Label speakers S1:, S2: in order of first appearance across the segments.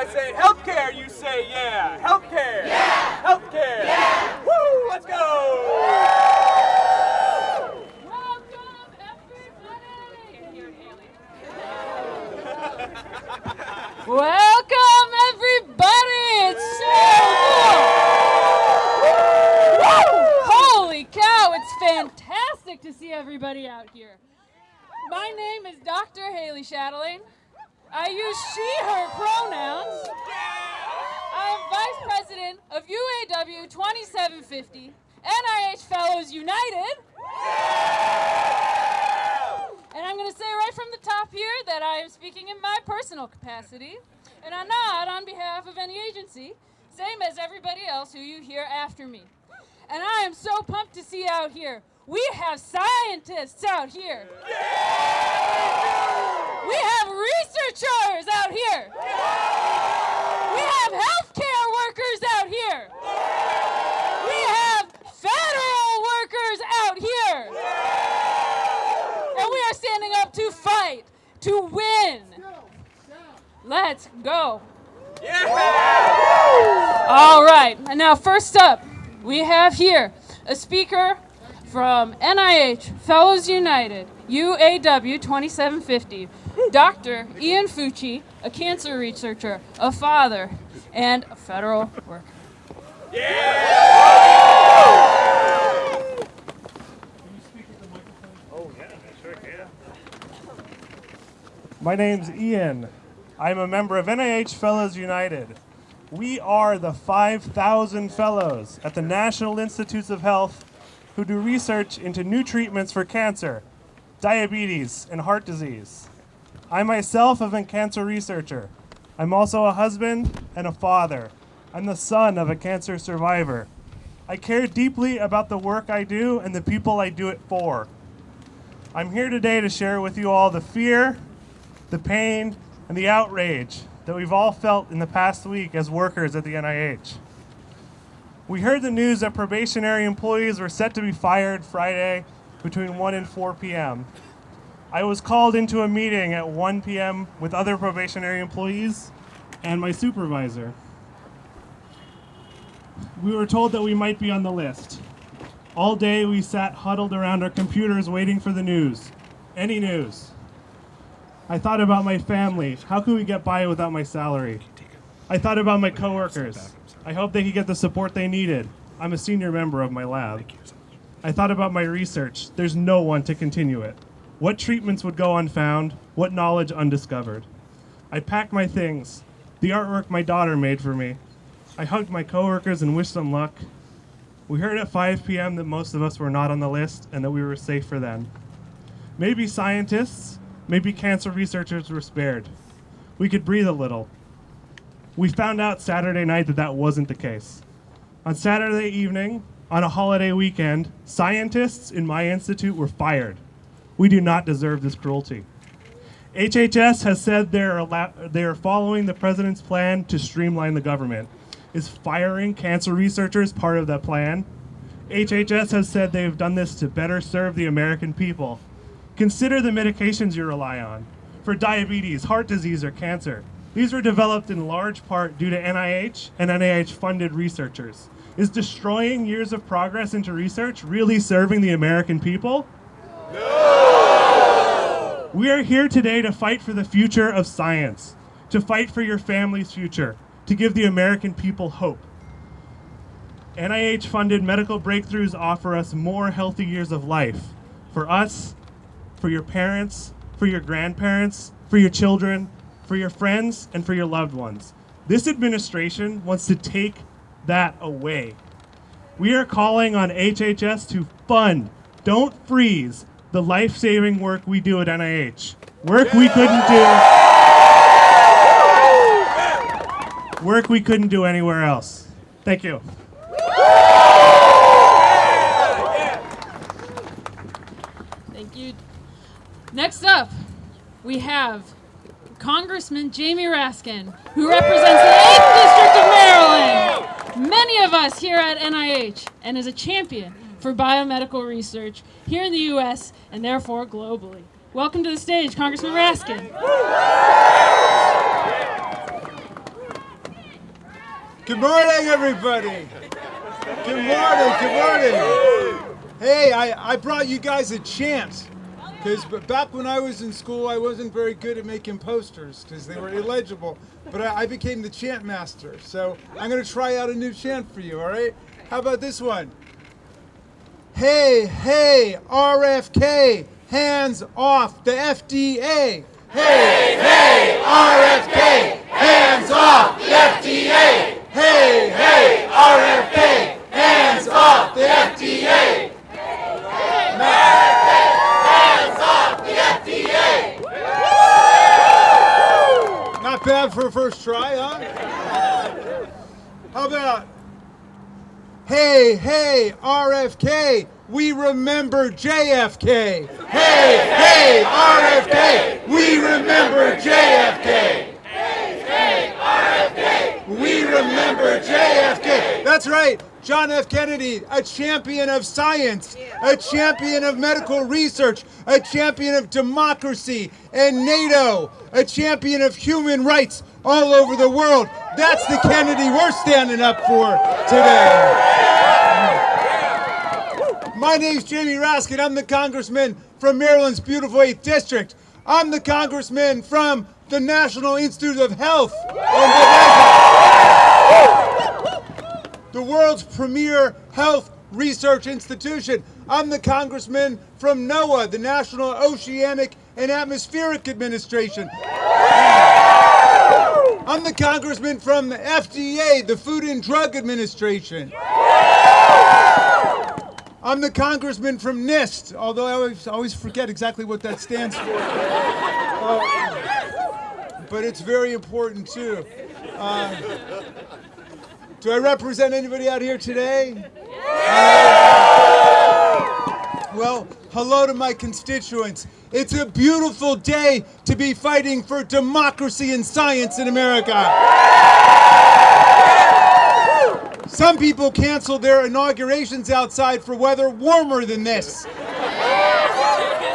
S1: I say healthcare, you say yeah. Healthcare.
S2: Yeah.
S1: Healthcare.
S2: Yeah.
S1: Woo! Let's go.
S3: Welcome, everybody. And here, Haley. Welcome, everybody. It's so cool. Woo! Holy cow! It's fantastic to see everybody out here. My name is Dr. Haley Chatelain. I use she/her pronouns. I am Vice President of UAW 2750, NIH Fellows United. And I'm going to say right from the top here that I am speaking in my personal capacity, and I'm not on behalf of any agency, same as everybody else who you hear after me. And I am so pumped to see out here. We have scientists out here. We have researchers out here. We have healthcare workers out here. We have federal workers out here. And we are standing up to fight, to win. Let's go. All right, and now first up, we have here a speaker from NIH Fellows United, UAW 2750, Dr. Ian Fucci, a cancer researcher, a father, and a federal worker.
S4: My name's Ian. I'm a member of NIH Fellows United. We are the 5,000 fellows at the National Institutes of Health who do research into new treatments for cancer, diabetes, and heart disease. I myself am a cancer researcher. I'm also a husband and a father. I'm the son of a cancer survivor. I care deeply about the work I do and the people I do it for. I'm here today to share with you all the fear, the pain, and the outrage that we've all felt in the past week as workers at the NIH. We heard the news that probationary employees were set to be fired Friday between 1 and 4 p.m. I was called into a meeting at 1 p.m. with other probationary employees and my supervisor. We were told that we might be on the list. All day we sat huddled around our computers waiting for the news. Any news. I thought about my family. How could we get by without my salary? I thought about my coworkers. I hope they could get the support they needed. I'm a senior member of my lab. I thought about my research. There's no one to continue it. What treatments would go unfound? What knowledge undiscovered? I packed my things, the artwork my daughter made for me. I hugged my coworkers and wished them luck. We heard at 5 p.m. that most of us were not on the list and that we were safe for then. Maybe scientists, maybe cancer researchers were spared. We could breathe a little. We found out Saturday night that that wasn't the case. On Saturday evening, on a holiday weekend, scientists in my institute were fired. We do not deserve this cruelty. HHS has said they are following the president's plan to streamline the government. Is firing cancer researchers part of that plan? HHS has said they've done this to better serve the American people. Consider the medications you rely on for diabetes, heart disease, or cancer. These were developed in large part due to NIH and NIH-funded researchers. Is destroying years of progress into research really serving the American people? No! We are here today to fight for the future of science, to fight for your family's future, to give the American people hope. NIH-funded medical breakthroughs offer us more healthy years of life. For us, for your parents, for your grandparents, for your children, for your friends, and for your loved ones. This administration wants to take that away. We are calling on HHS to fund, don't freeze, the life-saving work we do at NIH. Work we couldn't do. Work we couldn't do anywhere else. Thank you.
S3: Thank you. Next up, we have Congressman Jamie Raskin, who represents the 8th District of Maryland. Many of us here at NIH, and is a champion for biomedical research here in the U.S. and therefore globally. Welcome to the stage, Congressman Raskin.
S2: Good morning, everybody. Good morning, good morning. Hey, I brought you guys a chant. Because back when I was in school, I wasn't very good at making posters because they were illegible. But I became the chant master. So I'm going to try out a new chant for you, all right? How about this one? Hey, hey, RFK, hands off the FDA. Hey, hey, RFK, hands off the FDA. Hey, hey, RFK, hands off the FDA. Not bad for a first try, huh? How about, hey, hey, RFK, we remember JFK. Hey, hey, RFK, we remember JFK. Hey, hey, RFK, we remember JFK. That's right, John F. Kennedy, a champion of science, a champion of medical research, a champion of democracy and NATO, a champion of human rights all over the world. That's the Kennedy we're standing up for today. My name's Jamie Raskin. I'm the congressman from Maryland's beautiful 8th District. I'm the congressman from the National Institute of Health in Bethesda, the world's premier health research institution. I'm the congressman from NOAA, the National Oceanic and Atmospheric Administration. I'm the congressman from the FDA, the Food and Drug Administration. I'm the congressman from NIST, although I always forget exactly what that stands for. But it's very important too. Do I represent anybody out here today? Well, hello to my constituents. It's a beautiful day to be fighting for democracy and science in America. Some people cancel their inaugurations outside for weather warmer than this.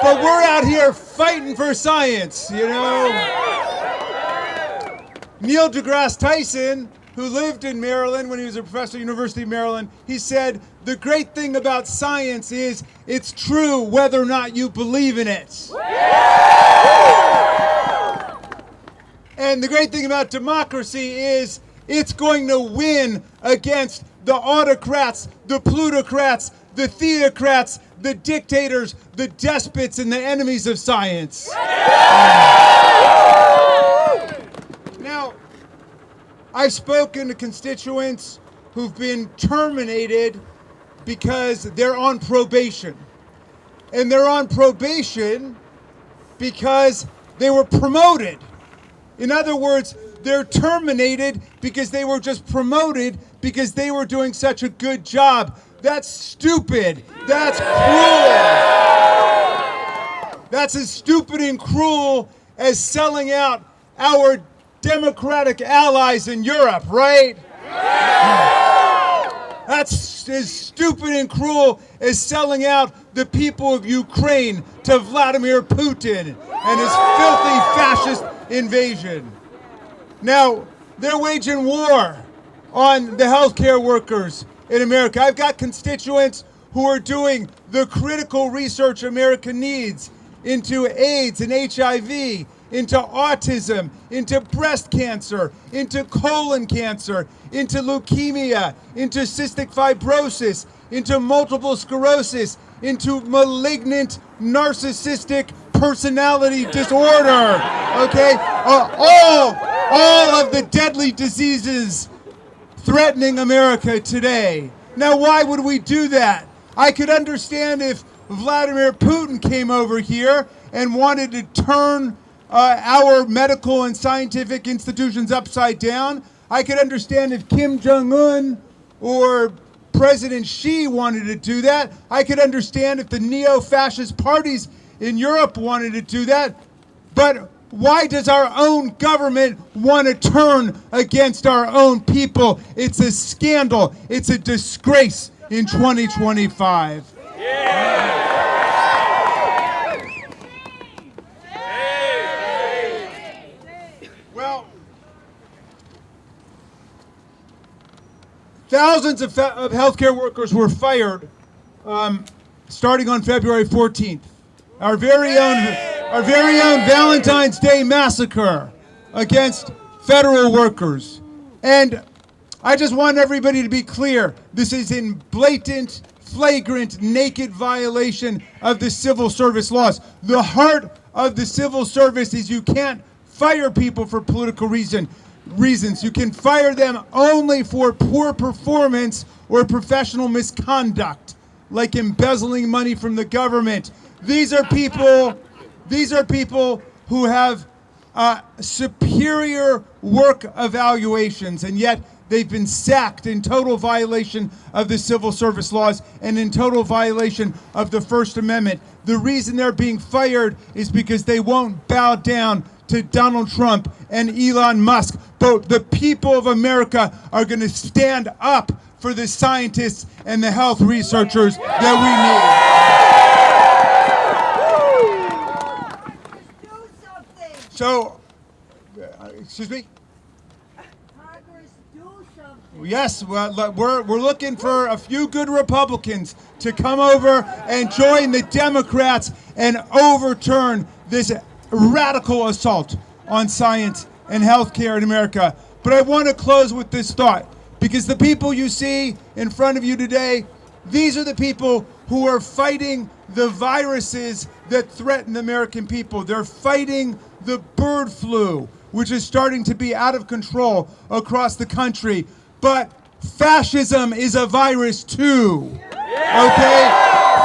S2: But we're out here fighting for science, you know. Neil deGrasse Tyson, who lived in Maryland when he was a professor at the University of Maryland, he said, the great thing about science is it's true whether or not you believe in it. And the great thing about democracy is it's going to win against the autocrats, the plutocrats, the theocrats, the dictators, the despots, and the enemies of science. Now, I've spoken to constituents who've been terminated because they're on probation. And they're on probation because they were promoted. In other words, they're terminated because they were just promoted because they were doing such a good job. That's stupid. That's cruel. That's as stupid and cruel as selling out our democratic allies in Europe, right? That's as stupid and cruel as selling out the people of Ukraine to Vladimir Putin and his filthy fascist invasion. Now, they're waging war on the healthcare workers in America. I've got constituents who are doing the critical research America needs into AIDS and HIV, into autism, into breast cancer, into colon cancer, into leukemia, into cystic fibrosis, into multiple sclerosis, into malignant narcissistic personality disorder, okay? All of the deadly diseases threatening America today. Now, why would we do that? I could understand if Vladimir Putin came over here and wanted to turn our medical and scientific institutions upside down. I could understand if Kim Jong-un or President Xi wanted to do that. I could understand if the neo-fascist parties in Europe wanted to do that. But why does our own government want to turn against our own people? It's a scandal. It's a disgrace in 2025. Well, Thousands of healthcare workers were fired starting on February 14th. Our very own Valentine's Day massacre against federal workers. And I just want everybody to be clear. This is in blatant, flagrant, naked violation of the civil service laws. The heart of the civil service is you can't fire people for political reasons. You can fire them only for poor performance or professional misconduct, like embezzling money from the government. These are people who have superior work evaluations, and yet they've been sacked in total violation of the civil service laws and in total violation of the First Amendment. The reason they're being fired is because they won't bow down to Donald Trump and Elon Musk. But the people of America are going to stand up for the scientists and the health researchers that we need. So, excuse me? Yes, well, we're looking for a few good Republicans to come over and join the Democrats and overturn this radical assault on science and healthcare in America. But I want to close with this thought, because the people you see in front of you today, these are the people who are fighting the viruses that threaten the American people. They're fighting the bird flu, which is starting to be out of control across the country. But fascism is a virus too, okay?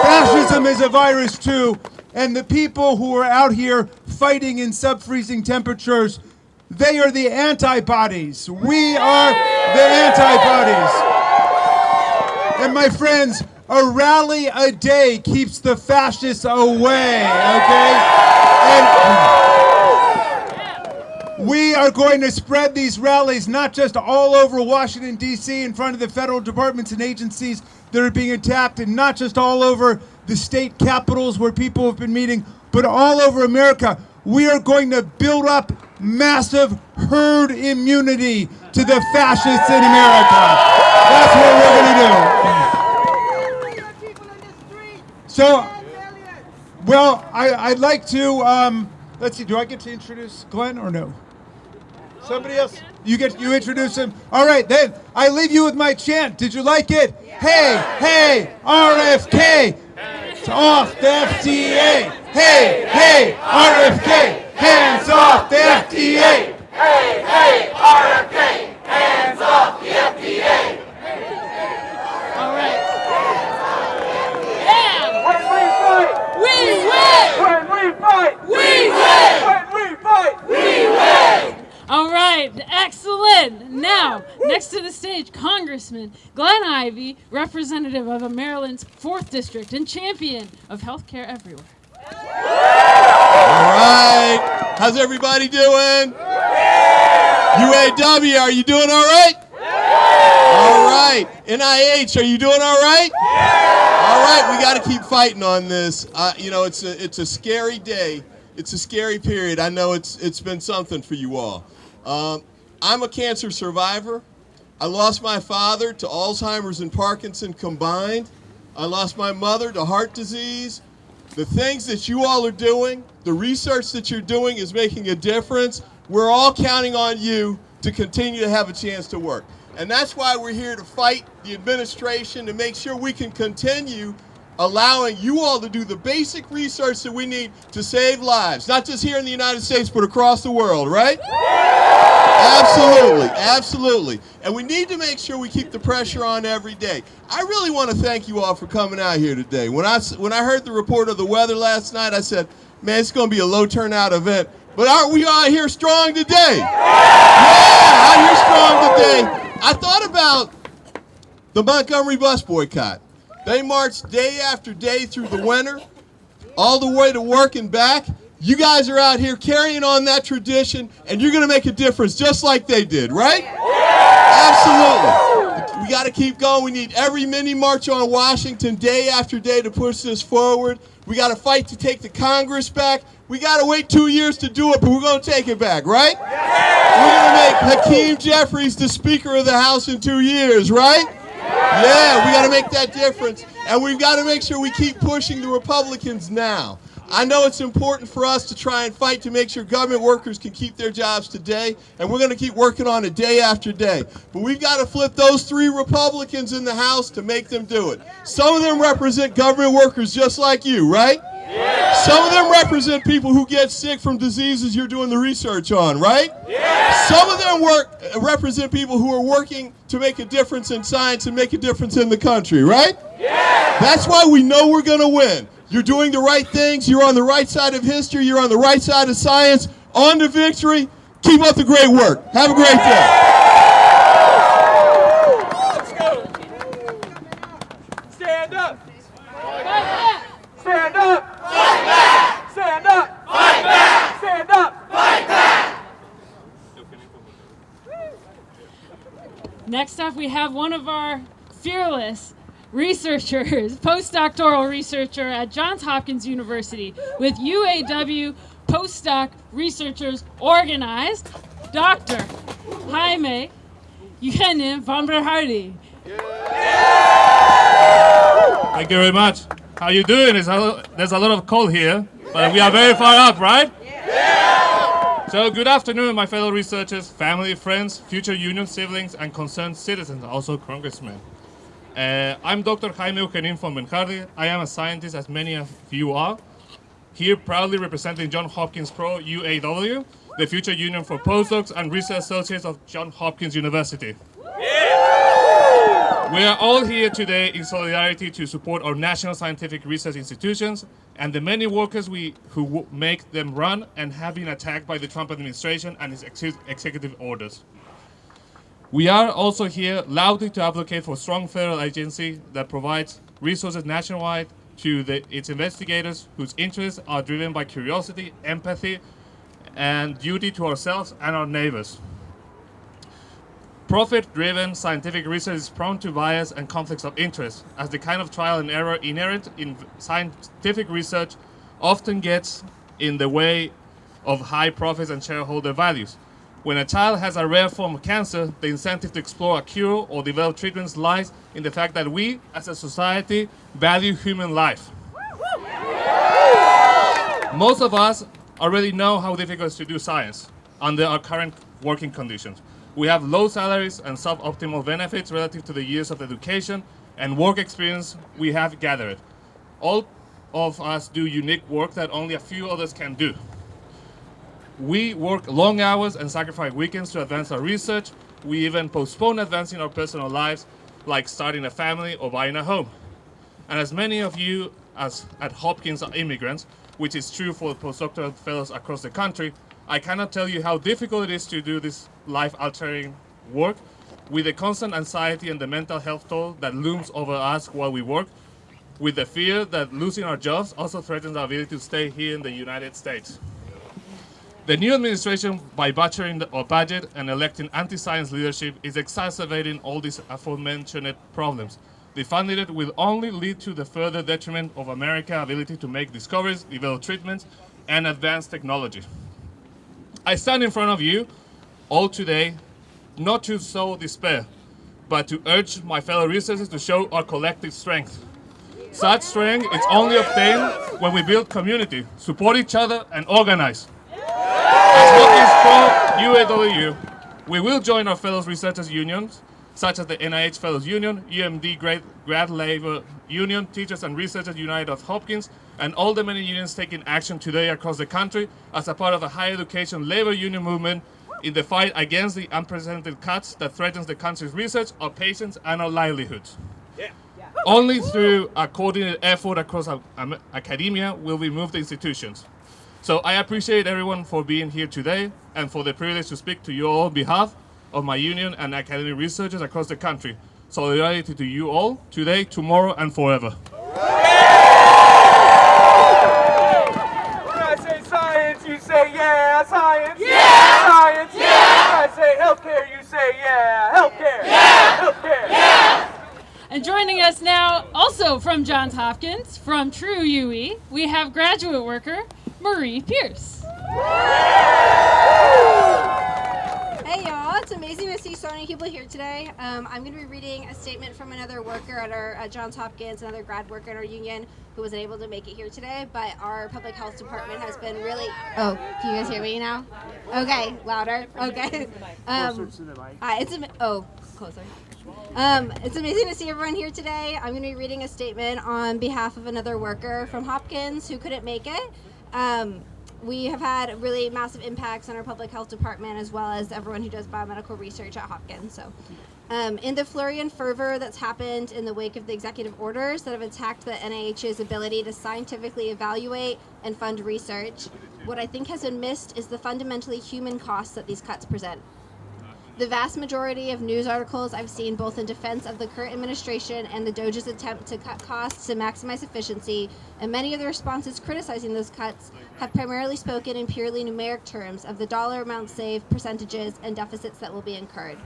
S2: Fascism is a virus too. And the people who are out here fighting in sub-freezing temperatures, they are the antibodies. We are the antibodies. And my friends, a rally a day keeps the fascists away, okay? And we are going to spread these rallies not just all over Washington, D.C., in front of the federal departments and agencies that are being attacked, and not just all over the state capitals where people have been meeting, but all over America. We are going to build up massive herd immunity to the fascists in America. That's what we're going to do. So, well, I'd like to, let's see, do I get to introduce Glenn or no? Somebody else? You introduce him? All right, then I leave you with my chant. Did you like it? Hey, hey, RFK! It's off the FDA! Hey, hey, RFK! Hands off the FDA!
S1: Hey, hey, RFK, hands off the FDA.
S3: All right. Yeah.
S1: When we
S3: We
S1: fight,
S3: win.
S1: when we fight,
S3: We win.
S1: when we fight, we win.
S3: All right, excellent. Now, next to the stage, Congressman Glenn Ivey, representative of Maryland's 4th District and champion of healthcare everywhere.
S5: All right. How's everybody doing? UAW, are you doing all right? All right. NIH, are you doing all right? All right, we got to keep fighting on this. It's a scary day. It's a scary period. I know it's been something for you all. I'm a cancer survivor. I lost my father to Alzheimer's and Parkinson combined. I lost my mother to heart disease. The things that you all are doing, the research that you're doing is making a difference. We're all counting on you to continue to have a chance to work. And that's why we're here to fight the administration to make sure we can continue allowing you all to do the basic research that we need to save lives, not just here in the United States, but across the world, right? Absolutely, absolutely. And we need to make sure we keep the pressure on every day. I really want to thank you all for coming out here today. When I heard the report of the weather last night, I said, man, it's going to be a low turnout event. But aren't we all here strong today? Yeah, I'm here strong today. I thought about the Montgomery bus boycott. They marched day after day through the winter, all the way to work and back. You guys are out here carrying on that tradition, and you're going to make a difference just like they did, right? Absolutely. We got to keep going. We need every mini march on Washington day after day to push this forward. We got to fight to take the Congress back. We got to wait 2 years to do it, but we're going to take it back, right? We're going to make Hakeem Jeffries the Speaker of the House in 2 years, right? Yeah, we got to make that difference. And we've got to make sure we keep pushing the Republicans now. I know it's important for us to try and fight to make sure government workers can keep their jobs today, and we're going to keep working on it day after day. But we've got to flip those 3 Republicans in the House to make them do it. Some of them represent government workers just like you, right? Yeah. Some of them represent people who get sick from diseases you're doing the research on, right? Yeah. Some of them represent people who are working to make a difference in science and make a difference in the country, right? Yeah. That's why we know we're going to win. You're doing the right things. You're on the right side of history. You're on the right side of science. On to victory. Keep up the great work. Have a great day.
S1: Let's go. Stand up. Fight back. Stand up. Fight back. Stand up. Fight back. Stand up. Fight back.
S3: Next up, we have one of our fearless researchers, postdoctoral researcher at Johns Hopkins University with UAW postdoc researchers organized, Dr. Jaime Eugenio von Berhardi.
S6: Thank you very much. How you doing? There's a lot of cold here, but we are very far up, right? So good afternoon, my fellow researchers, family, friends, future union siblings, and concerned citizens, also congressmen. I'm Dr. Jaime Eugenio von Berhardi. I am a scientist, as many of you are, here proudly representing Johns Hopkins Pro UAW, the future union for postdocs and research associates of Johns Hopkins University. We are all here today in solidarity to support our national scientific research institutions and the many workers who make them run and have been attacked by the Trump administration and its executive orders. We are also here loudly to advocate for a strong federal agency that provides resources nationwide to its investigators whose interests are driven by curiosity, empathy, and duty to ourselves and our neighbors. Profit-driven scientific research is prone to bias and conflicts of interest, as the kind of trial and error inherent in scientific research often gets in the way of high profits and shareholder values. When a child has a rare form of cancer, the incentive to explore a cure or develop treatments lies in the fact that we, as a society, value human life. Most of us already know how difficult it is to do science under our current working conditions. We have low salaries and suboptimal benefits relative to the years of education and work experience we have gathered. All of us do unique work that only a few others can do. We work long hours and sacrifice weekends to advance our research. We even postpone advancing our personal lives, like starting a family or buying a home. And as many of you at Hopkins are immigrants, which is true for postdoctoral fellows across the country, I cannot tell you how difficult it is to do this life-altering work with the constant anxiety and the mental health toll that looms over us while we work, with the fear that losing our jobs also threatens our ability to stay here in the United States. The new administration, by butchering our budget and electing anti-science leadership, is exacerbating all these aforementioned problems. Defunding it will only lead to the further detriment of America's ability to make discoveries, develop treatments, and advance technology. I stand in front of you all today not to sow despair, but to urge my fellow researchers to show our collective strength. Such strength is only obtained when we build community, support each other, and organize. As Hopkins Pro UAW, we will join our fellow researchers unions, such as the NIH Fellows Union, UMD Grad Labor Union, Teachers and Researchers United of Hopkins, and all the many unions taking action today across the country as a part of a higher education labor union movement in the fight against the unprecedented cuts that threatens the country's research, our patients, and our livelihoods. Only through a coordinated effort across academia will we move the institutions. So I appreciate everyone for being here today and for the privilege to speak to you all on behalf of my union and academic researchers across the country. Solidarity to you all, today, tomorrow, and forever.
S1: When I say science, you say yeah, science. Yeah, science. Yeah. When I say healthcare, you say yeah, healthcare. Yeah, healthcare. Yeah.
S3: And joining us now, also from Johns Hopkins, from True UE, we have graduate worker Marie Pierce.
S7: Hey y'all, it's amazing to see so many people here today. I'm going to be reading a statement from another worker at Johns Hopkins, another grad worker in our union who wasn't able to make it here today, but our public health department has been really... Oh, can you guys hear me now? Okay, louder. Okay. Closer. It's amazing to see everyone here today. I'm going to be reading a statement on behalf of another worker from Hopkins who couldn't make it. We have had really massive impacts on our public health department as well as everyone who does biomedical research at Hopkins. So, in the flurry and fervor that's happened in the wake of the executive orders that have attacked the NIH's ability to scientifically evaluate and fund research, what I think has been missed is the fundamentally human costs that these cuts present. The vast majority of news articles I've seen both in defense of the current administration and the DOGE's attempt to cut costs to maximize efficiency, and many of the responses criticizing those cuts have primarily spoken in purely numeric terms of the dollar amount saved, percentages, and deficits that will be incurred.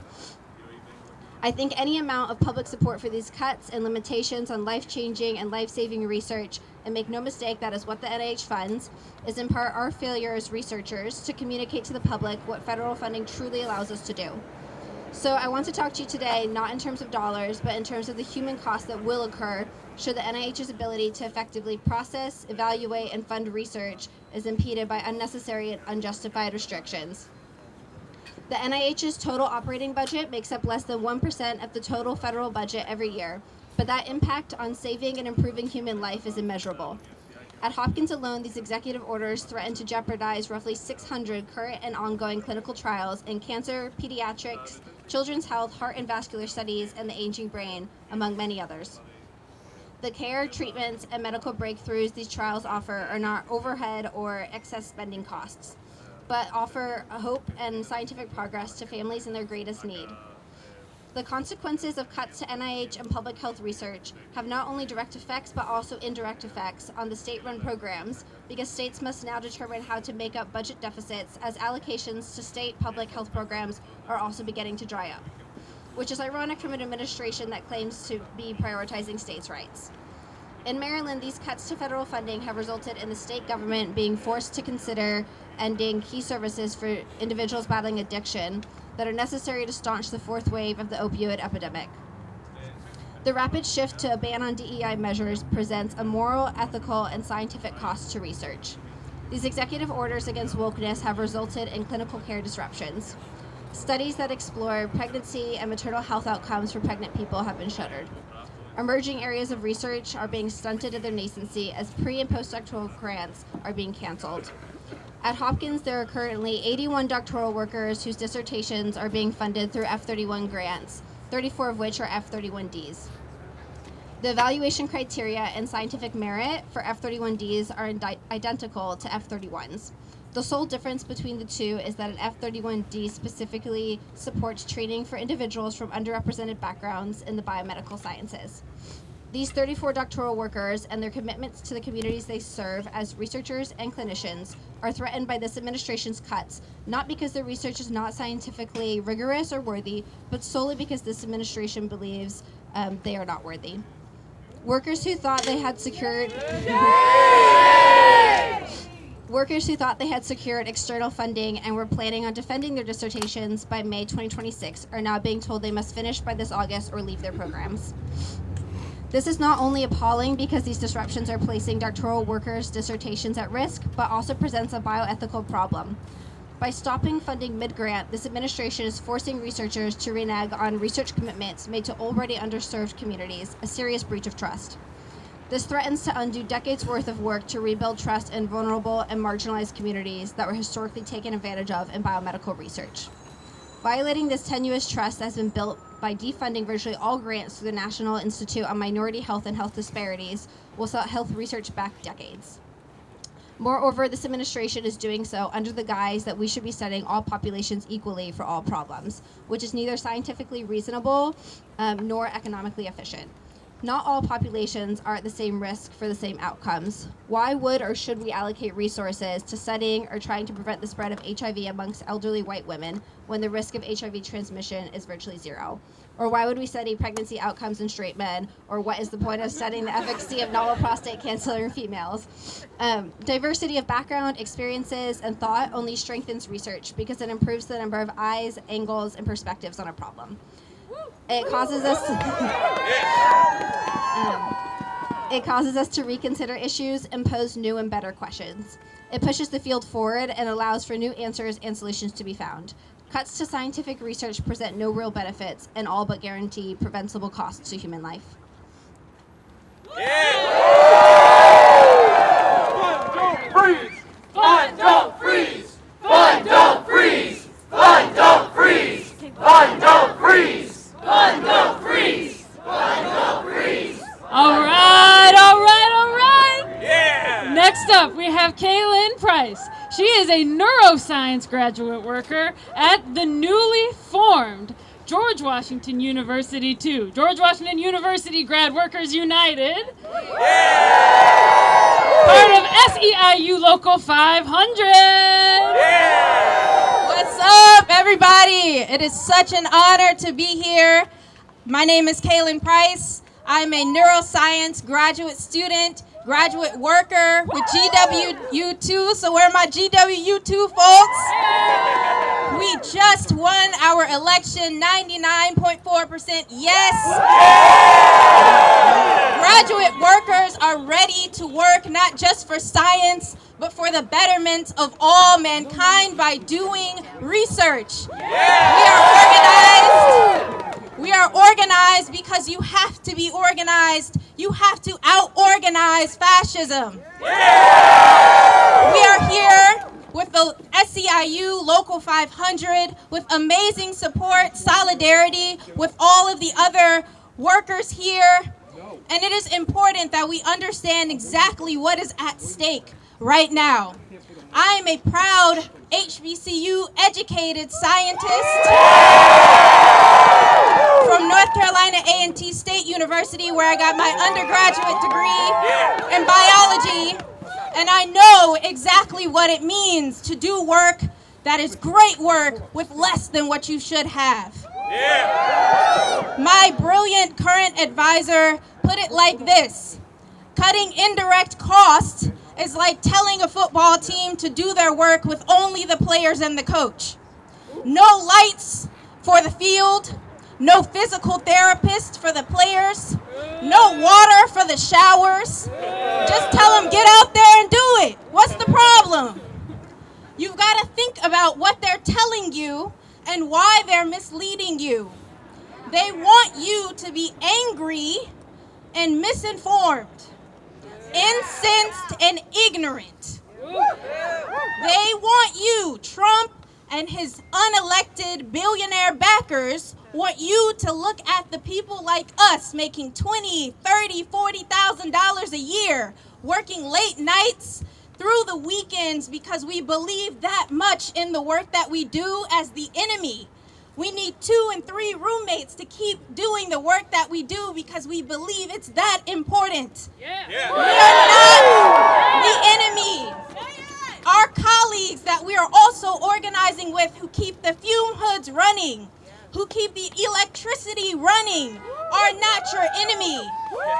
S7: I think any amount of public support for these cuts and limitations on life-changing and life-saving research, and make no mistake, that is what the NIH funds, is in part our failure as researchers to communicate to the public what federal funding truly allows us to do. So I want to talk to you today not in terms of dollars, but in terms of the human cost that will occur should the NIH's ability to effectively process, evaluate, and fund research is impeded by unnecessary and unjustified restrictions. The NIH's total operating budget makes up less than 1% of the total federal budget every year, but that impact on saving and improving human life is immeasurable. At Hopkins alone, these executive orders threaten to jeopardize roughly 600 current and ongoing clinical trials in cancer, pediatrics, children's health, heart and vascular studies, and the aging brain, among many others. The care, treatments, and medical breakthroughs these trials offer are not overhead or excess spending costs, but offer a hope and scientific progress to families in their greatest need. The consequences of cuts to NIH and public health research have not only direct effects, but also indirect effects on the state-run programs, because states must now determine how to make up budget deficits as allocations to state public health programs are also beginning to dry up, which is ironic from an administration that claims to be prioritizing states' rights. In Maryland, these cuts to federal funding have resulted in the state government being forced to consider ending key services for individuals battling addiction that are necessary to staunch the fourth wave of the opioid epidemic. The rapid shift to a ban on DEI measures presents a moral, ethical, and scientific cost to research. These executive orders against wokeness have resulted in clinical care disruptions. Studies that explore pregnancy and maternal health outcomes for pregnant people have been shuttered. Emerging areas of research are being stunted at their nascency as pre- and postdoctoral grants are being canceled. At Hopkins, there are currently 81 doctoral workers whose dissertations are being funded through F-31 grants, 34 of which are F-31Ds. The evaluation criteria and scientific merit for F-31Ds are identical to F-31s. The sole difference between the two is that an F-31D specifically supports training for individuals from underrepresented backgrounds in the biomedical sciences. These 34 doctoral workers and their commitments to the communities they serve as researchers and clinicians are threatened by this administration's cuts, not because their research is not scientifically rigorous or worthy, but solely because this administration believes they are not worthy. Workers who thought they had secured external funding and were planning on defending their dissertations by May 2026 are now being told they must finish by this August or leave their programs. This is not only appalling because these disruptions are placing doctoral workers' dissertations at risk, but also presents a bioethical problem. By stopping funding mid-grant, this administration is forcing researchers to renege on research commitments made to already underserved communities, a serious breach of trust. This threatens to undo decades' worth of work to rebuild trust in vulnerable and marginalized communities that were historically taken advantage of in biomedical research. Violating this tenuous trust has been built by defunding virtually all grants through the National Institute on Minority Health and Health Disparities will set health research back decades. Moreover, this administration is doing so under the guise that we should be studying all populations equally for all problems, which is neither scientifically reasonable nor economically efficient. Not all populations are at the same risk for the same outcomes. Why would or should we allocate resources to studying or trying to prevent the spread of HIV amongst elderly white women when the risk of HIV transmission is virtually zero? Or why would we study pregnancy outcomes in straight men? Or what is the point of studying the efficacy of novel prostate cancer in females? Diversity of background, experiences, and thought only strengthens research because it improves the number of eyes, angles, and perspectives on a problem. It causes us to reconsider issues and pose new and better questions. It pushes the field forward and allows for new answers and solutions to be found. Cuts to scientific research present no real benefits and all but guarantee preventable costs to human life.
S1: Fun don't freeze! Fun don't freeze! Fun don't freeze! Fun don't freeze! Fun don't freeze! Fun don't freeze!
S3: All right, all right, all right.
S1: Yeah!
S3: Next up, we have Kaylin Price. She is a neuroscience graduate worker at the newly formed George Washington University 2. George Washington University Grad Workers United. Part of SEIU Local 500.
S8: What's up, everybody? It is such an honor to be here. My name is Kaylin Price. I'm a neuroscience graduate student, graduate worker with GWU2. So where are my GWU2 folks? We just won our election, 99.4% yes. Graduate workers are ready to work not just for science, but for the betterment of all mankind by doing research. We are organized because you have to be organized. You have to out-organize fascism. We are here with the SEIU Local 500 with amazing support, solidarity with all of the other workers here. And it is important that we understand exactly what is at stake right now. I am a proud HBCU educated scientist from North Carolina A&T State University, where I got my undergraduate degree in biology, and I know exactly what it means to do work that is great work with less than what you should have. My brilliant current advisor put it like this: cutting indirect costs is like telling a football team to do their work with only the players and the coach. No lights for the field, no physical therapist for the players, no water for the showers. Just tell them, get out there and do it. What's the problem? You've got to think about what they're telling you and why they're misleading you. They want you to be angry and misinformed, incensed and ignorant. They want you, Trump and his unelected billionaire backers, want you to look at the people like us making $20,000, $30,000, $40,000 a year, working late nights through the weekends because we believe that much in the work that we do as the enemy. We need 2 and 3 roommates to keep doing the work that we do because we believe it's that important. We are not the enemy. Our colleagues that we are also organizing with who keep the fume hoods running, who keep the electricity running, are not your enemy.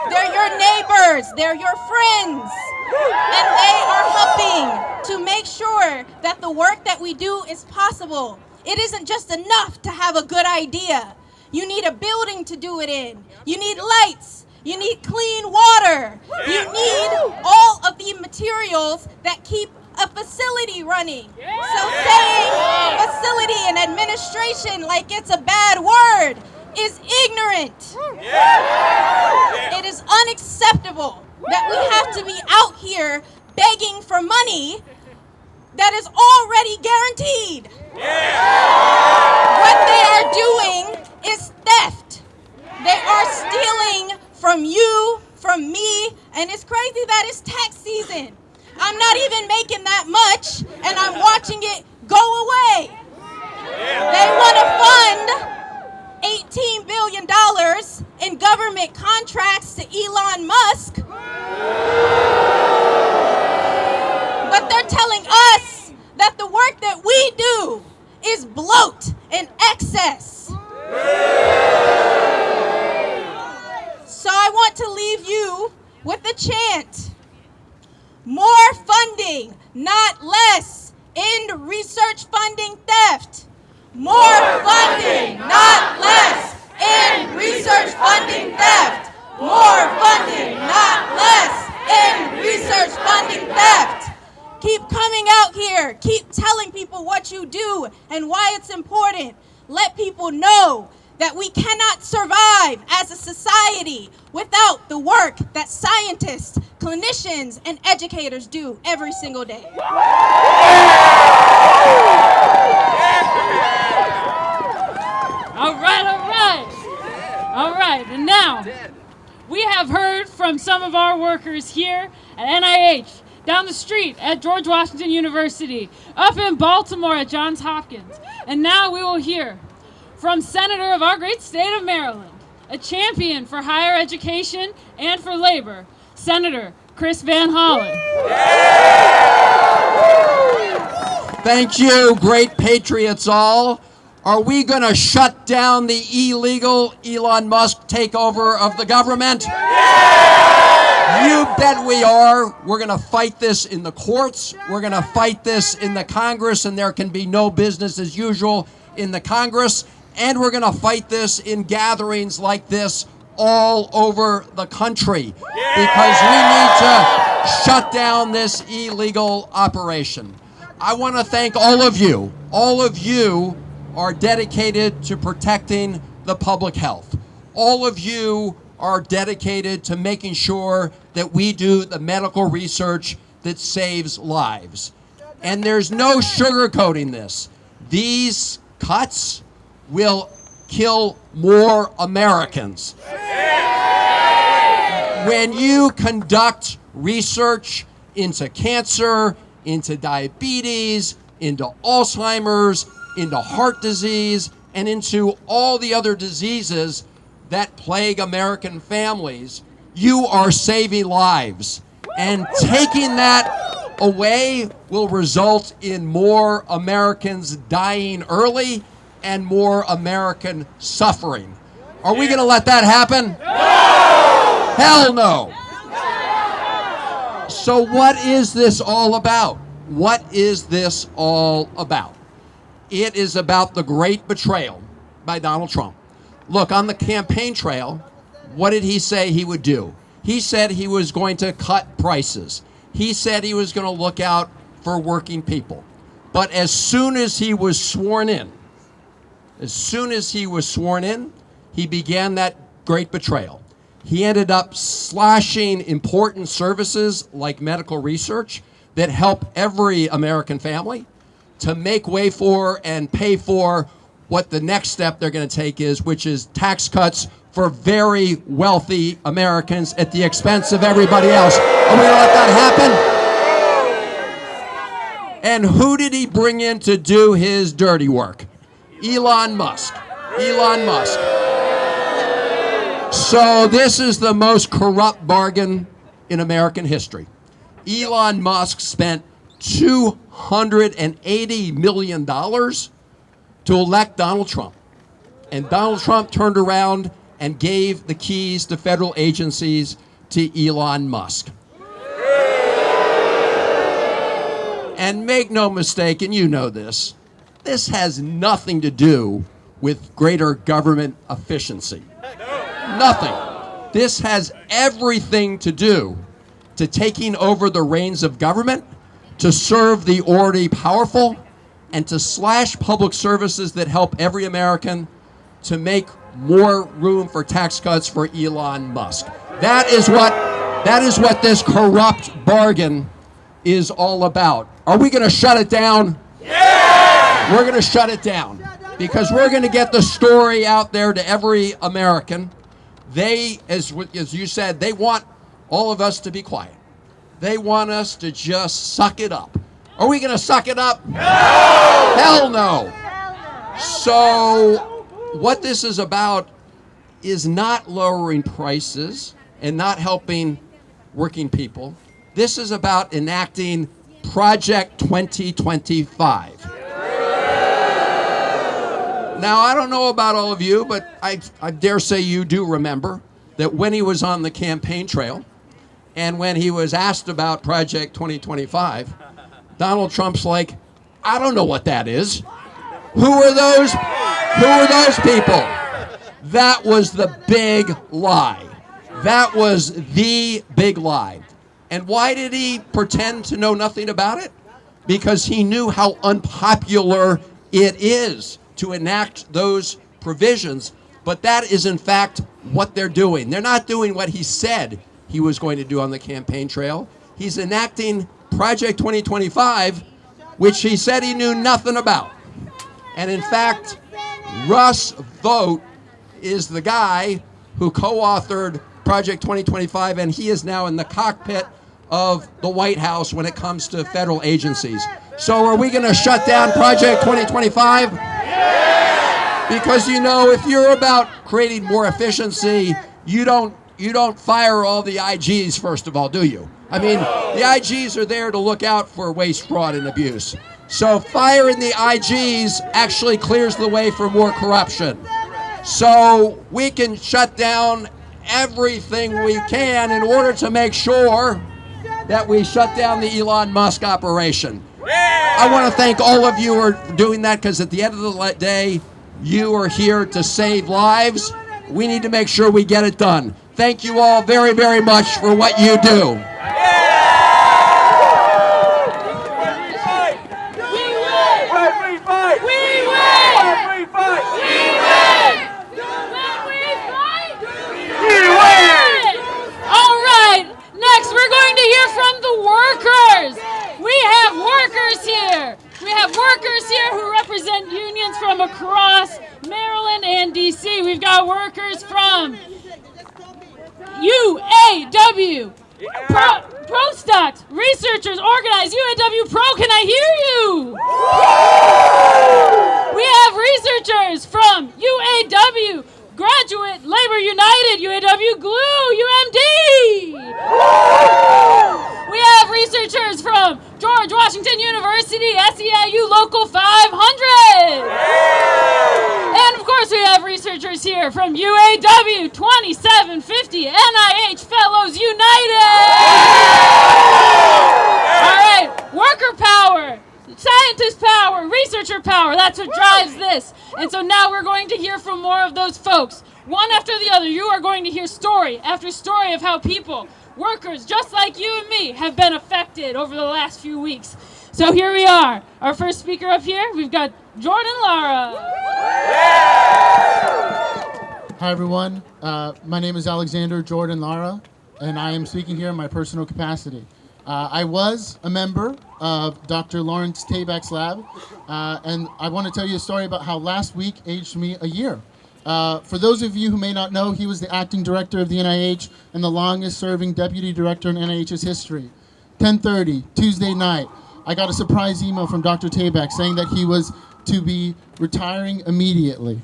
S8: They're your neighbors, they're your friends, and they are helping to make sure that the work that we do is possible. It isn't just enough to have a good idea. You need a building to do it in. You need lights. You need clean water. You need all of the materials that keep a facility running. So saying facility and administration like it's a bad word is ignorant. It is unacceptable that we have to be out here begging for money that is already guaranteed. What they are doing is theft. They are stealing from you, from me, and it's crazy that it's tax season. I'm not even making that much, and I'm watching it go away. They want to fund $18 billion in government contracts Elon Musk, but they're telling us that the work that we do is bloat and excess. So I want to leave you with a chant. More funding, not less. End research funding theft. More funding, not less. End research funding theft. More funding, not less. End research funding theft. Keep coming out here. Keep telling people what you do and why it's important. Let people know that we cannot survive as a society without the work that scientists, clinicians, and educators do every single day.
S3: All right, all right. All right, and now we have heard from some of our workers here at NIH, down the street at George Washington University, up in Baltimore at Johns Hopkins. And now we will hear from Senator of our great state of Maryland, a champion for higher education and for labor, Senator Chris Van Hollen.
S9: Thank you, great patriots all. Are we going to shut down the illegal Elon Musk takeover of the government? You bet we are. We're going to fight this in the courts. We're going to fight this in the Congress, and there can be no business as usual in the Congress. And we're going to fight this in gatherings like this all over the country because we need to shut down this illegal operation. I want to thank all of you. All of you are dedicated to protecting the public health. All of you are dedicated to making sure that we do the medical research that saves lives. And there's no sugarcoating this. These cuts will kill more Americans. When you conduct research into cancer, into diabetes, into Alzheimer's, into heart disease, and into all the other diseases that plague American families, you are saving lives. And taking that away will result in more Americans dying early and more American suffering. Are we going to let that happen? No! Hell no! So what is this all about? What is this all about? It is about the great betrayal by Donald Trump. Look, on the campaign trail, what did he say he would do? He said he was going to cut prices. He said he was going to look out for working people. But as soon as he was sworn in, he began that great betrayal. He ended up slashing important services like medical research that help every American family to make way for and pay for what the next step they're going to take is, which is tax cuts for very wealthy Americans at the expense of everybody else. Are we going to let that happen? And who did he bring in to do his dirty work? Elon Musk. Elon Musk. So this is the most corrupt bargain in American history. Elon Musk spent $280 million to elect Donald Trump. And Donald Trump turned around and gave the keys to federal agencies to Elon Musk. And make no mistake, and you know this has nothing to do with greater government efficiency. Nothing. This has everything to do to taking over the reins of government, to serve the already powerful, and to slash public services that help every American, to make more room for tax cuts for Elon Musk. That is what this corrupt bargain is all about. Are we going to shut it down? Yeah! We're going to shut it down because we're going to get the story out there to every American. They, as you said, they want all of us to be quiet. They want us to just suck it up. Are we going to suck it up? No! Hell no! So what this is about is not lowering prices and not helping working people. This is about enacting Project 2025. Now, I don't know about all of you, but I dare say you do remember that when he was on the campaign trail and when he was asked about Project 2025, Donald Trump's like, I don't know what that is. Who are those? Who are those people? That was the big lie. That was the big lie. And why did he pretend to know nothing about it? Because he knew how unpopular it is to enact those provisions. But that is, in fact, what they're doing. They're not doing what he said he was going to do on the campaign trail. He's enacting Project 2025, which he said he knew nothing about. And in fact, Russ Vought is the guy who co-authored Project 2025, and he is now in the cockpit of the White House when it comes to federal agencies. So are we going to shut down Project 2025? Because, you know, if you're about creating more efficiency, you don't fire all the IGs first of all, do you? I mean, the IGs are there to look out for waste, fraud, and abuse. So firing the IGs actually clears the way for more corruption. So we can shut down everything we can in order to make sure that we shut down the Elon Musk operation. I want to thank all of you for doing that, because at the end of the day, you are here to save lives. We need to make sure we get it done. Thank you all very, very much for what you do.
S3: We're going to hear from the workers. We have workers here. We have workers here who represent unions from across Maryland and D.C. We've got workers from UAW, Pro Stocks, researchers organized, UAW Pro, can I hear you? We have researchers from UAW, Graduate Labor United, UAW Glue, UMD. We have researchers from George Washington University, SEIU Local 500. And of course we have researchers here from UAW 2750, NIH Fellows United. All right, worker power, scientist power, researcher power, that's what drives this. And so now we're going to hear from more of those folks. One after the other, you are going to hear story after story of how people, workers just like you and me, have been affected over the last few weeks. So here we are. Our first speaker up here, we've got Jordan Lara.
S10: Hi everyone, my name is Alexander Jordan Lara, and I am speaking here in my personal capacity. I was a member of Dr. Lawrence Tabak's lab, and I want to tell you a story about how last week aged me a year. For those of you who may not know, he was the acting director of the NIH and the longest serving deputy director in NIH's history. 10:30, Tuesday night, I got a surprise email from Dr. Tabak saying that he was to be retiring immediately.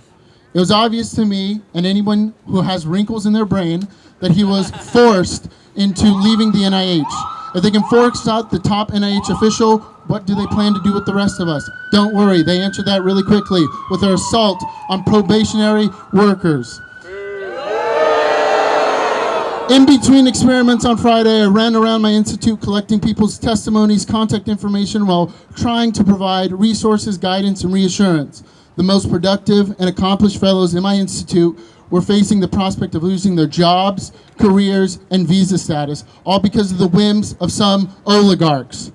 S10: It was obvious to me and anyone who has wrinkles in their brain that he was forced into leaving the NIH. If they can force out the top NIH official, what do they plan to do with the rest of us? Don't worry, they answered that really quickly with their assault on probationary workers. In between experiments on Friday, I ran around my institute collecting people's testimonies, contact information, while trying to provide resources, guidance, and reassurance. The most productive and accomplished fellows in my institute were facing the prospect of losing their jobs, careers, and visa status, all because of the whims of some oligarchs.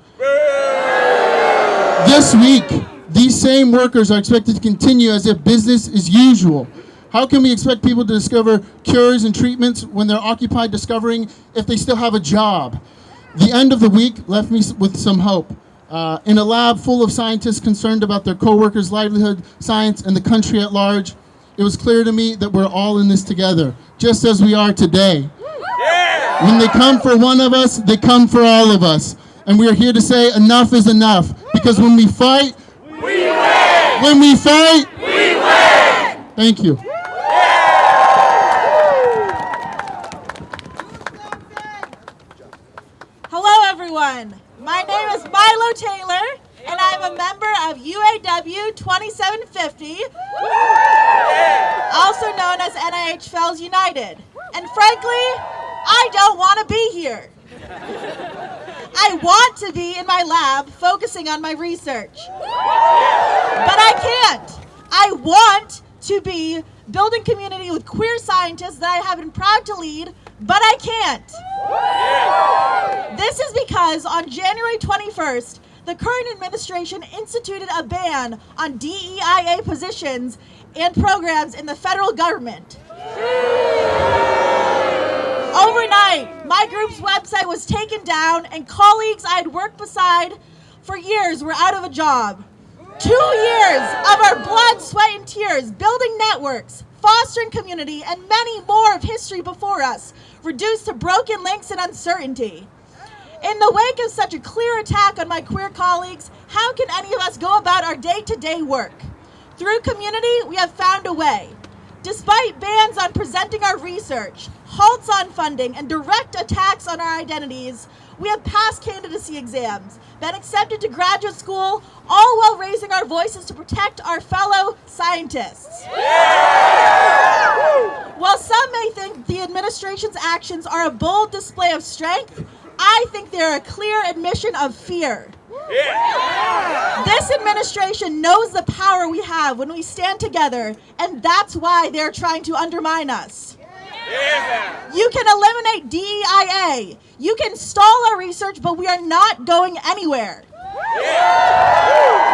S10: This week, these same workers are expected to continue as if business is usual. How can we expect people to discover cures and treatments when they're occupied discovering if they still have a job? The end of the week left me with some hope. In a lab full of scientists concerned about their co-workers' livelihood, science, and the country at large, it was clear to me that we're all in this together, just as we are today. When they come for one of us, they come for all of us. And we are here to say enough is enough, because when we fight, we win! When we fight, we win! Thank you.
S8: My name is Milo Taylor, and I'm a member of UAW 2750, also known as NIH Fellows United. And frankly, I don't want to be here. I want to be in my lab focusing on my research. But I can't. I want to be building community with queer scientists that I have been proud to lead, but I can't. This is because on January 21st, the current administration instituted a ban on DEIA positions and programs in the federal government. Overnight, my group's website was taken down and colleagues I had worked beside for years were out of a job. 2 years of our blood, sweat, and tears, building networks, fostering community, and many more of history before us, reduced to broken links and uncertainty. In the wake of such a clear attack on my queer colleagues, how can any of us go about our day-to-day work? Through community, we have found a way. Despite bans on presenting our research, halts on funding, and direct attacks on our identities, we have passed candidacy exams, been accepted to graduate school, all while raising our voices to protect our fellow scientists. While some may think the administration's actions are a bold display of strength, I think they are a clear admission of fear. This administration knows the power we have when we stand together, and that's why they're trying to undermine us. You can eliminate DEIA. You can stall our research, but we are not going anywhere.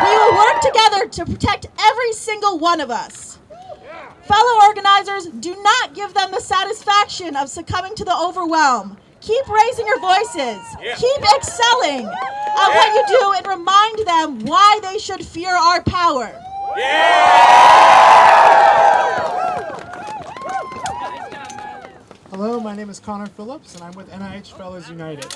S8: We will work together to protect every single one of us. Fellow organizers, do not give them the satisfaction of succumbing to the overwhelm. Keep raising your voices. Keep excelling at what you do and remind them why they should fear our power.
S11: Hello, my name is Connor Phillips, and I'm with NIH Fellows United.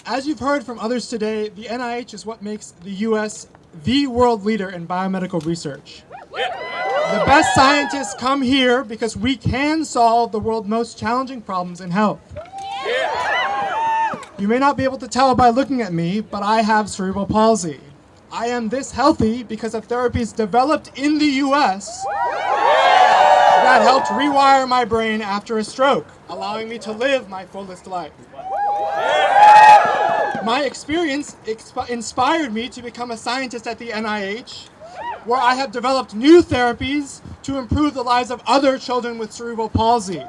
S11: As you've heard from others today, the NIH is what makes the U.S. the world leader in biomedical research. The best scientists come here because we can solve the world's most challenging problems in health. You may not be able to tell by looking at me, but I have cerebral palsy. I am this healthy because of therapies developed in the U.S. that helped rewire my brain after a stroke, allowing me to live my fullest life. My experience inspired me to become a scientist at the NIH, where I have developed new therapies to improve the lives of other children with cerebral palsy. And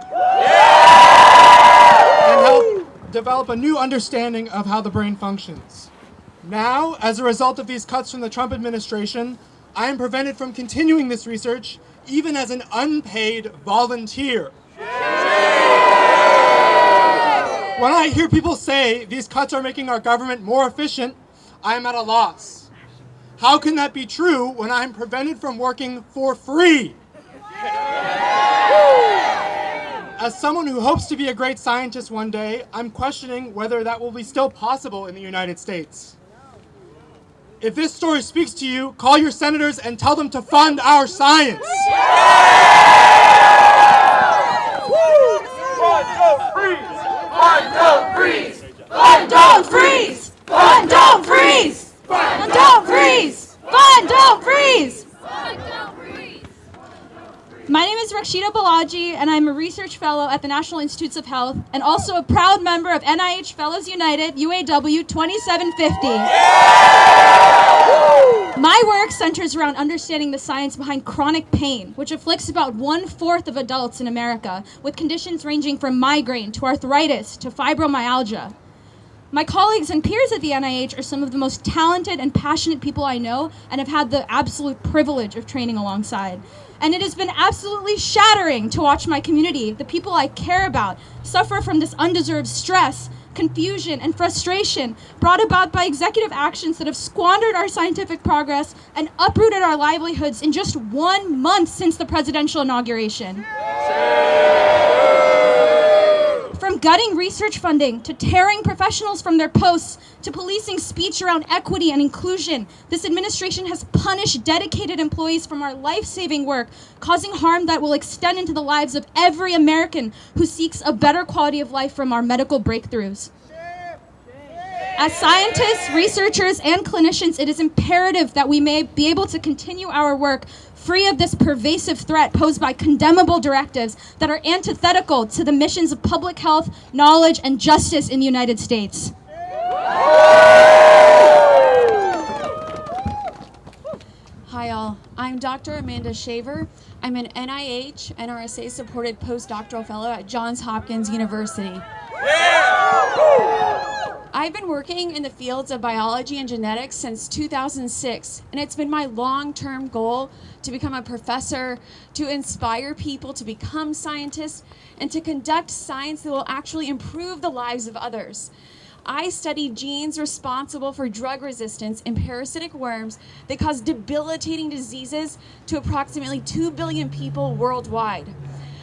S11: help develop a new understanding of how the brain functions. Now, as a result of these cuts from the Trump administration, I am prevented from continuing this research, even as an unpaid volunteer. When I hear people say these cuts are making our government more efficient, I am at a loss. How can that be true when I'm prevented from working for free? As someone who hopes to be a great scientist one day, I'm questioning whether that will be still possible in the United States. If this story speaks to you, call your senators and tell them to fund our science.
S1: Fund, don't freeze! Fund, don't freeze!
S3: Fund, don't freeze! Fund, don't freeze! Fund, don't freeze! Fund, don't freeze! My name is Rakshita Balaji, and I'm a research fellow at the National Institutes of Health, and also a proud member of NIH Fellows United, UAW 2750. My work centers around understanding the science behind chronic pain, which afflicts about 1/4 of adults in America, with conditions ranging from migraine to arthritis to fibromyalgia. My colleagues and peers at the NIH are some of the most talented and passionate people I know and have had the absolute privilege of training alongside. And it has been absolutely shattering to watch my community, the people I care about, suffer from this undeserved stress, confusion, and frustration brought about by executive actions that have squandered our scientific progress and uprooted our livelihoods in just 1 month since the presidential inauguration. From gutting research funding, to tearing professionals from their posts, to policing speech around equity and inclusion, this administration has punished dedicated employees from our life-saving work, causing harm that will extend into the lives of every American who seeks a better quality of life from our medical breakthroughs.
S12: As scientists, researchers, and clinicians, it is imperative that we may be able to continue our work free of this pervasive threat posed by condemnable directives that are antithetical to the missions of public health, knowledge, and justice in the United States.
S13: Hi all, I'm Dr. Amanda Shaver. I'm an NIH NRSA supported postdoctoral fellow at Johns Hopkins University. I've been working in the fields of biology and genetics since 2006, and it's been my long-term goal to become a professor, to inspire people to become scientists, and to conduct science that will actually improve the lives of others. I study genes responsible for drug resistance in parasitic worms that cause debilitating diseases to approximately 2 billion people worldwide.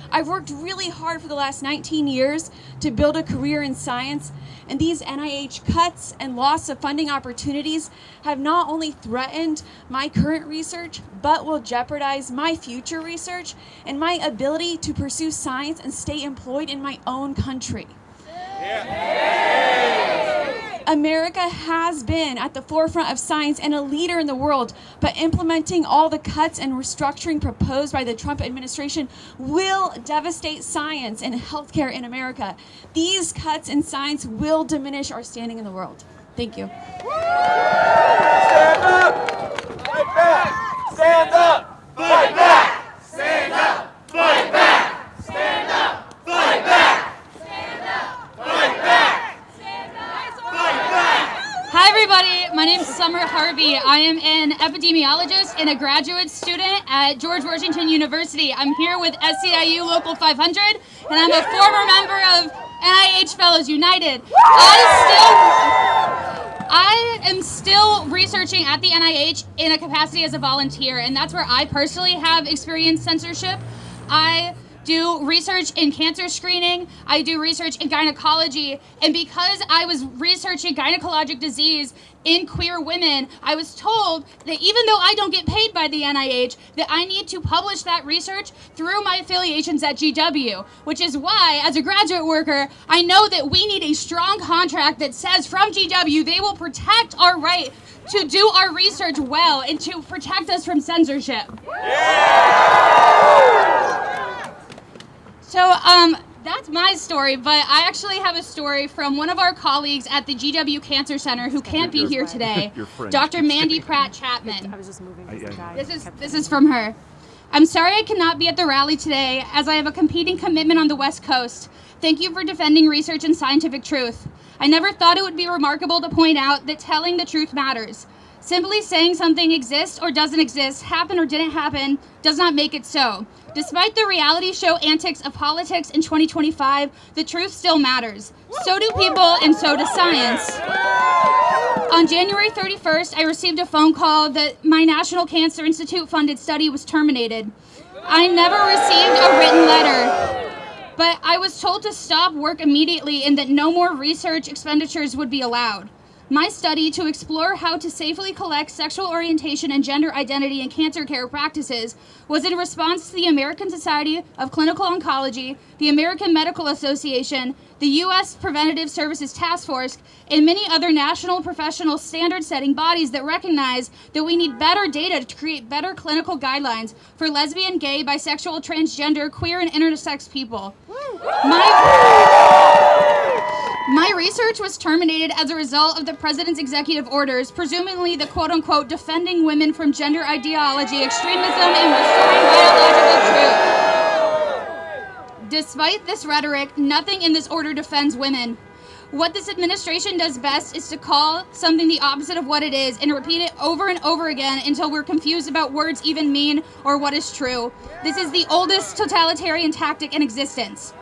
S13: I've worked really hard for the last 19 years to build a career in science, and these NIH cuts and loss of funding opportunities have not only threatened my current research, but will jeopardize my future research and my ability to pursue science and stay employed in my own country. America has been at the forefront of science and a leader in the world, but implementing all the cuts and restructuring proposed by the Trump administration will devastate science and healthcare in America. These cuts in science will diminish our standing in the world. Thank you.
S1: Stand up! Fight back! Stand up! Fight back! Stand up! Fight back! Stand up! Fight back! Stand up! Fight back!
S14: Hi everybody, my name is Summer Harvey. I am an epidemiologist and a graduate student at George Washington University. I'm here with SCIU Local 500, and I'm a former member of NIH Fellows United. I am still researching at the NIH in a capacity as a volunteer, and that's where I personally have experienced censorship. I do research in cancer screening, I do research in gynecology, and because I was researching gynecologic disease in queer women, I was told that even though I don't get paid by the NIH, that I need to publish that research through my affiliations at GW, which is why, as a graduate worker, I know that we need a strong contract that says from GW they will protect our right to do our research well and to protect us from censorship. So that's my story, but I actually have a story from one of our colleagues at the GW Cancer Center who can't be here today, Dr. Mandy Pratt Chapman. This is from her. I'm sorry I cannot be at the rally today as I have a competing commitment on the West Coast. Thank you for defending research and scientific truth. I never thought it would be remarkable to point out that telling the truth matters. Simply saying something exists or doesn't exist, happened or didn't happen, does not make it so. Despite the reality show antics of politics in 2025, the truth still matters. So do people, and so does science. On January 31st, I received a phone call that my National Cancer Institute funded study was terminated. I never received a written letter, but I was told to stop work immediately and that no more research expenditures would be allowed. My study to explore how to safely collect sexual orientation and gender identity in cancer care practices was in response to the American Society of Clinical Oncology, the American Medical Association, the U.S. Preventative Services Task Force, and many other national professional standard-setting bodies that recognize that we need better data to create better clinical guidelines for lesbian, gay, bisexual, transgender, queer, and intersex people. My research was terminated as a result of the president's executive orders, presumably the quote-unquote defending women from gender ideology, extremism, and restoring biological truth. Despite this rhetoric, nothing in this order defends women. What this administration does best is to call something the opposite of what it is and repeat it over and over again until we're confused about words even mean or what is true. This is the oldest totalitarian tactic in existence.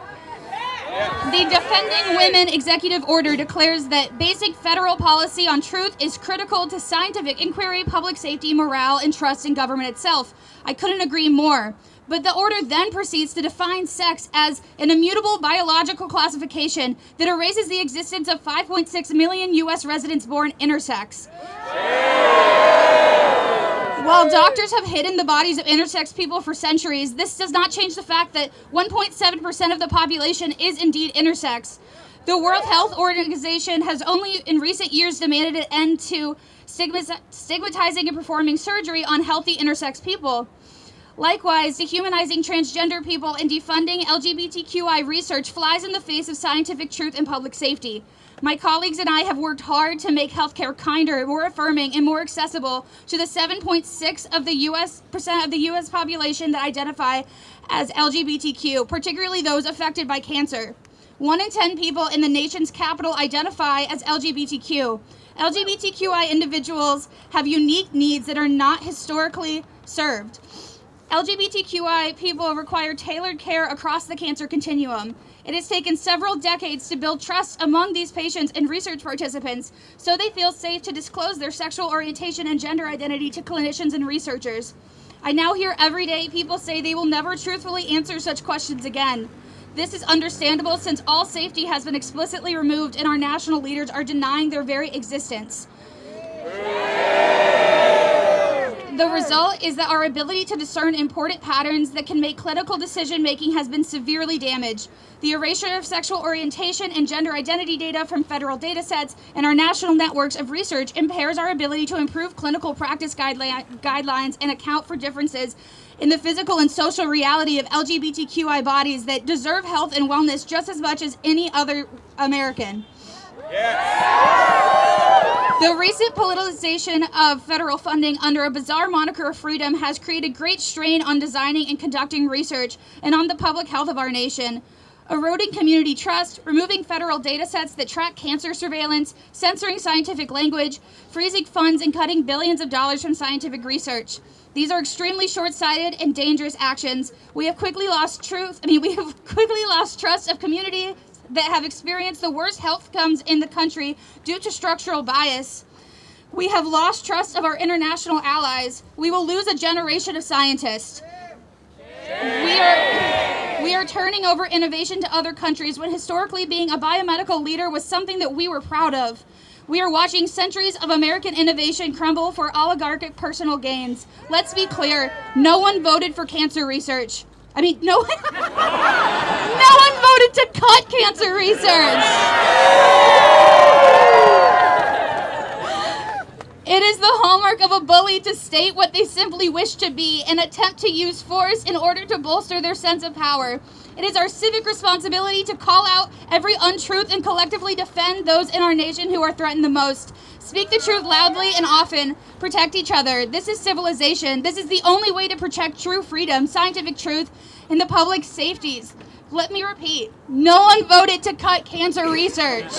S14: The Defending Women Executive Order declares that basic federal policy on truth is critical to scientific inquiry, public safety, morale, and trust in government itself. I couldn't agree more. But the order then proceeds to define sex as an immutable biological classification that erases the existence of 5.6 million U.S. residents born intersex. While doctors have hidden the bodies of intersex people for centuries, this does not change the fact that 1.7% of the population is indeed intersex. The World Health Organization has only in recent years demanded an end to stigmatizing and performing surgery on healthy intersex people. Likewise, dehumanizing transgender people and defunding LGBTQI research flies in the face of scientific truth and public safety. My colleagues and I have worked hard to make healthcare kinder, more affirming, and more accessible to the 7.6% of the U.S. population that identify as LGBTQ, particularly those affected by cancer. 1 in 10 people in the nation's capital identify as LGBTQ. LGBTQI individuals have unique needs that are not historically served. LGBTQI people require tailored care across the cancer continuum. It has taken several decades to build trust among these patients and research participants so they feel safe to disclose their sexual orientation and gender identity to clinicians and researchers. I now hear every day people say they will never truthfully answer such questions again. This is understandable since all safety has been explicitly removed and our national leaders are denying their very existence. The result is that our ability to discern important patterns that can make clinical decision-making has been severely damaged. The erasure of sexual orientation and gender identity data from federal data sets and our national networks of research impairs our ability to improve clinical practice guidelines and account for differences in the physical and social reality of LGBTQI bodies that deserve health and wellness just as much as any other American. The recent politicization of federal funding under a bizarre moniker of freedom has created great strain on designing and conducting research and on the public health of our nation. Eroding community trust, removing federal data sets that track cancer surveillance, censoring scientific language, freezing funds, and cutting billions of dollars from scientific research. These are extremely short-sighted and dangerous actions. We have quickly lost trust of community that have experienced the worst health outcomes in the country due to structural bias. We have lost trust of our international allies. We will lose a generation of scientists. We are turning over innovation to other countries when historically being a biomedical leader was something that we were proud of. We are watching centuries of American innovation crumble for oligarchic personal gains. Let's be clear, no one voted for cancer research. No one voted to cut cancer research. It is the hallmark of a bully to state what they simply wish to be and attempt to use force in order to bolster their sense of power. It is our civic responsibility to call out every untruth and collectively defend those in our nation who are threatened the most. Speak the truth loudly and often. Protect each other. This is civilization. This is the only way to protect true freedom, scientific truth, and the public's safeties. Let me repeat. No one voted to cut cancer research.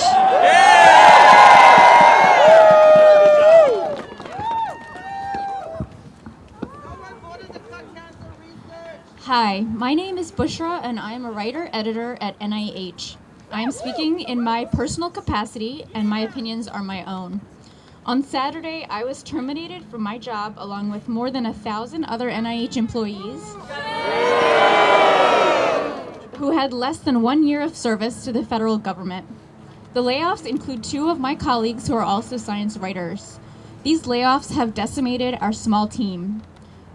S15: Hi, my name is Bushra and I am a writer-editor at NIH. I am speaking in my personal capacity and my opinions are my own. On Saturday, I was terminated from my job along with more than 1,000 other NIH employees who had less than 1 year of service to the federal government. The layoffs include 2 of my colleagues who are also science writers. These layoffs have decimated our small team.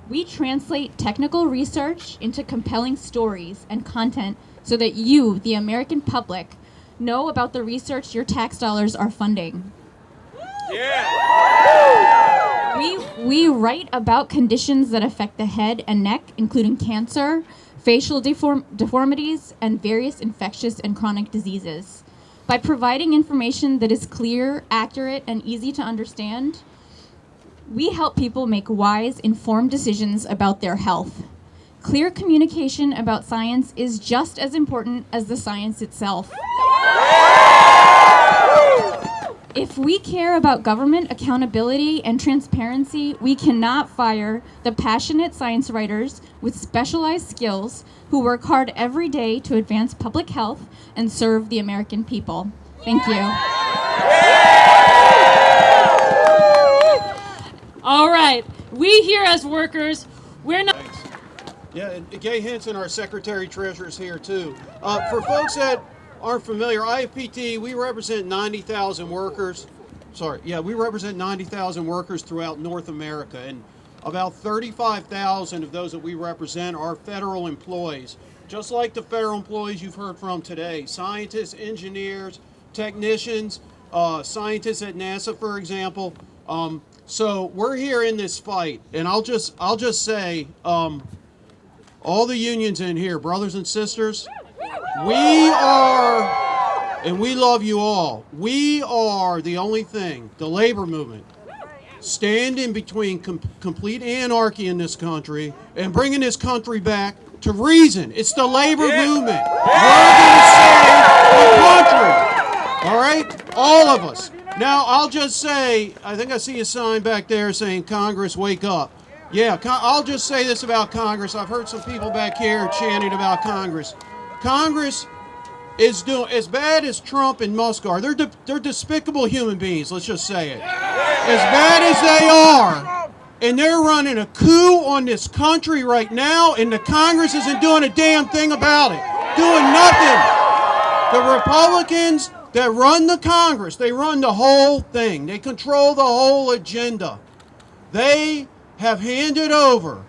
S15: We translate technical research into compelling stories and content so that you, the American public, know about the research your tax dollars are funding. We write about conditions that affect the head and neck, including cancer, facial deformities, and various infectious and chronic diseases. By providing information that is clear, accurate, and easy to understand, we help people make wise, informed decisions about their health. Clear communication about science is just as important as the science itself. If we care about government accountability and transparency, we cannot fire the passionate science writers with specialized skills who work hard every day to advance public health and serve the American people. Thank you.
S3: All right, we here as workers, we're not...
S16: Yeah, and Gay Henson, our Secretary-Treasurer, is here too. For folks that aren't familiar, IFPT, we represent 90,000 workers. We represent 90,000 workers throughout North America. And about 35,000 of those that we represent are federal employees. Just like the federal employees you've heard from today, scientists, engineers, technicians, scientists at NASA, for example. So we're here in this fight, and I'll just say, all the unions in here, brothers and sisters, we are, and we love you all, we are the only thing, the labor movement, standing between complete anarchy in this country and bringing this country back to reason. It's the labor movement. We're going to save the country. All right? All of us. Now, I'll just say, I think I see a sign back there saying, Congress, wake up. Yeah, I'll just say this about Congress. I've heard some people back here chanting about Congress. Congress is doing as bad as Trump and Musk are. They're despicable human beings, let's just say it. As bad as they are, and they're running a coup on this country right now, and the Congress isn't doing a damn thing about it. Doing nothing. The Republicans that run the Congress, they run the whole thing. They control the whole agenda. They have handed over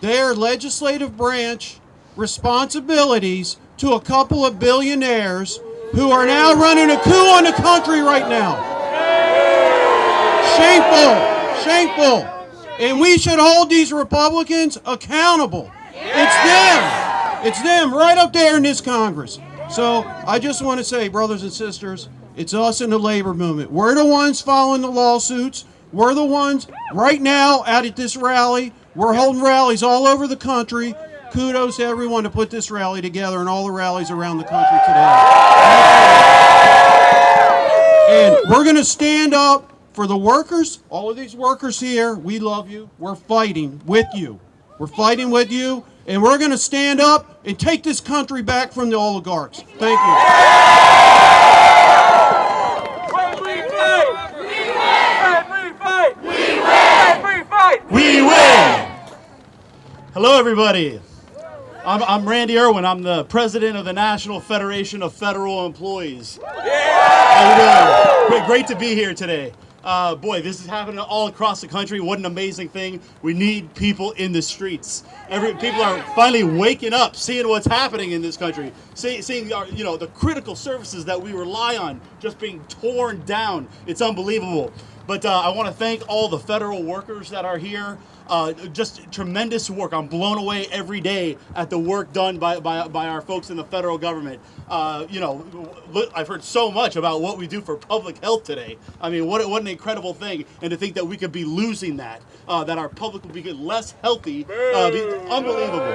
S16: their legislative branch responsibilities to a couple of billionaires who are now running a coup on the country right now. Shameful, shameful. And we should hold these Republicans accountable. It's them right up there in this Congress. So I just want to say, brothers and sisters, it's us in the labor movement. We're the ones following the lawsuits. We're the ones right now out at this rally. We're holding rallies all over the country. Kudos to everyone to put this rally together and all the rallies around the country today. And we're going to stand up for the workers, all of these workers here. We love you. We're fighting with you. We're fighting with you, and we're going to stand up and take this country back from the oligarchs. Thank you.
S17: We win! Hello, everybody. I'm Randy Irwin. I'm the president of the National Federation of Federal Employees. How you doing? Great to be here today. Boy, this is happening all across the country. What an amazing thing. We need people in the streets. People are finally waking up, seeing what's happening in this country, seeing the critical services that we rely on just being torn down. It's unbelievable. But I want to thank all the federal workers that are here. Just tremendous work. I'm blown away every day at the work done by our folks in the federal government. I've heard so much about what we do for public health today. I mean, what an incredible thing. And to think that we could be losing that our public will be less healthy. Unbelievable.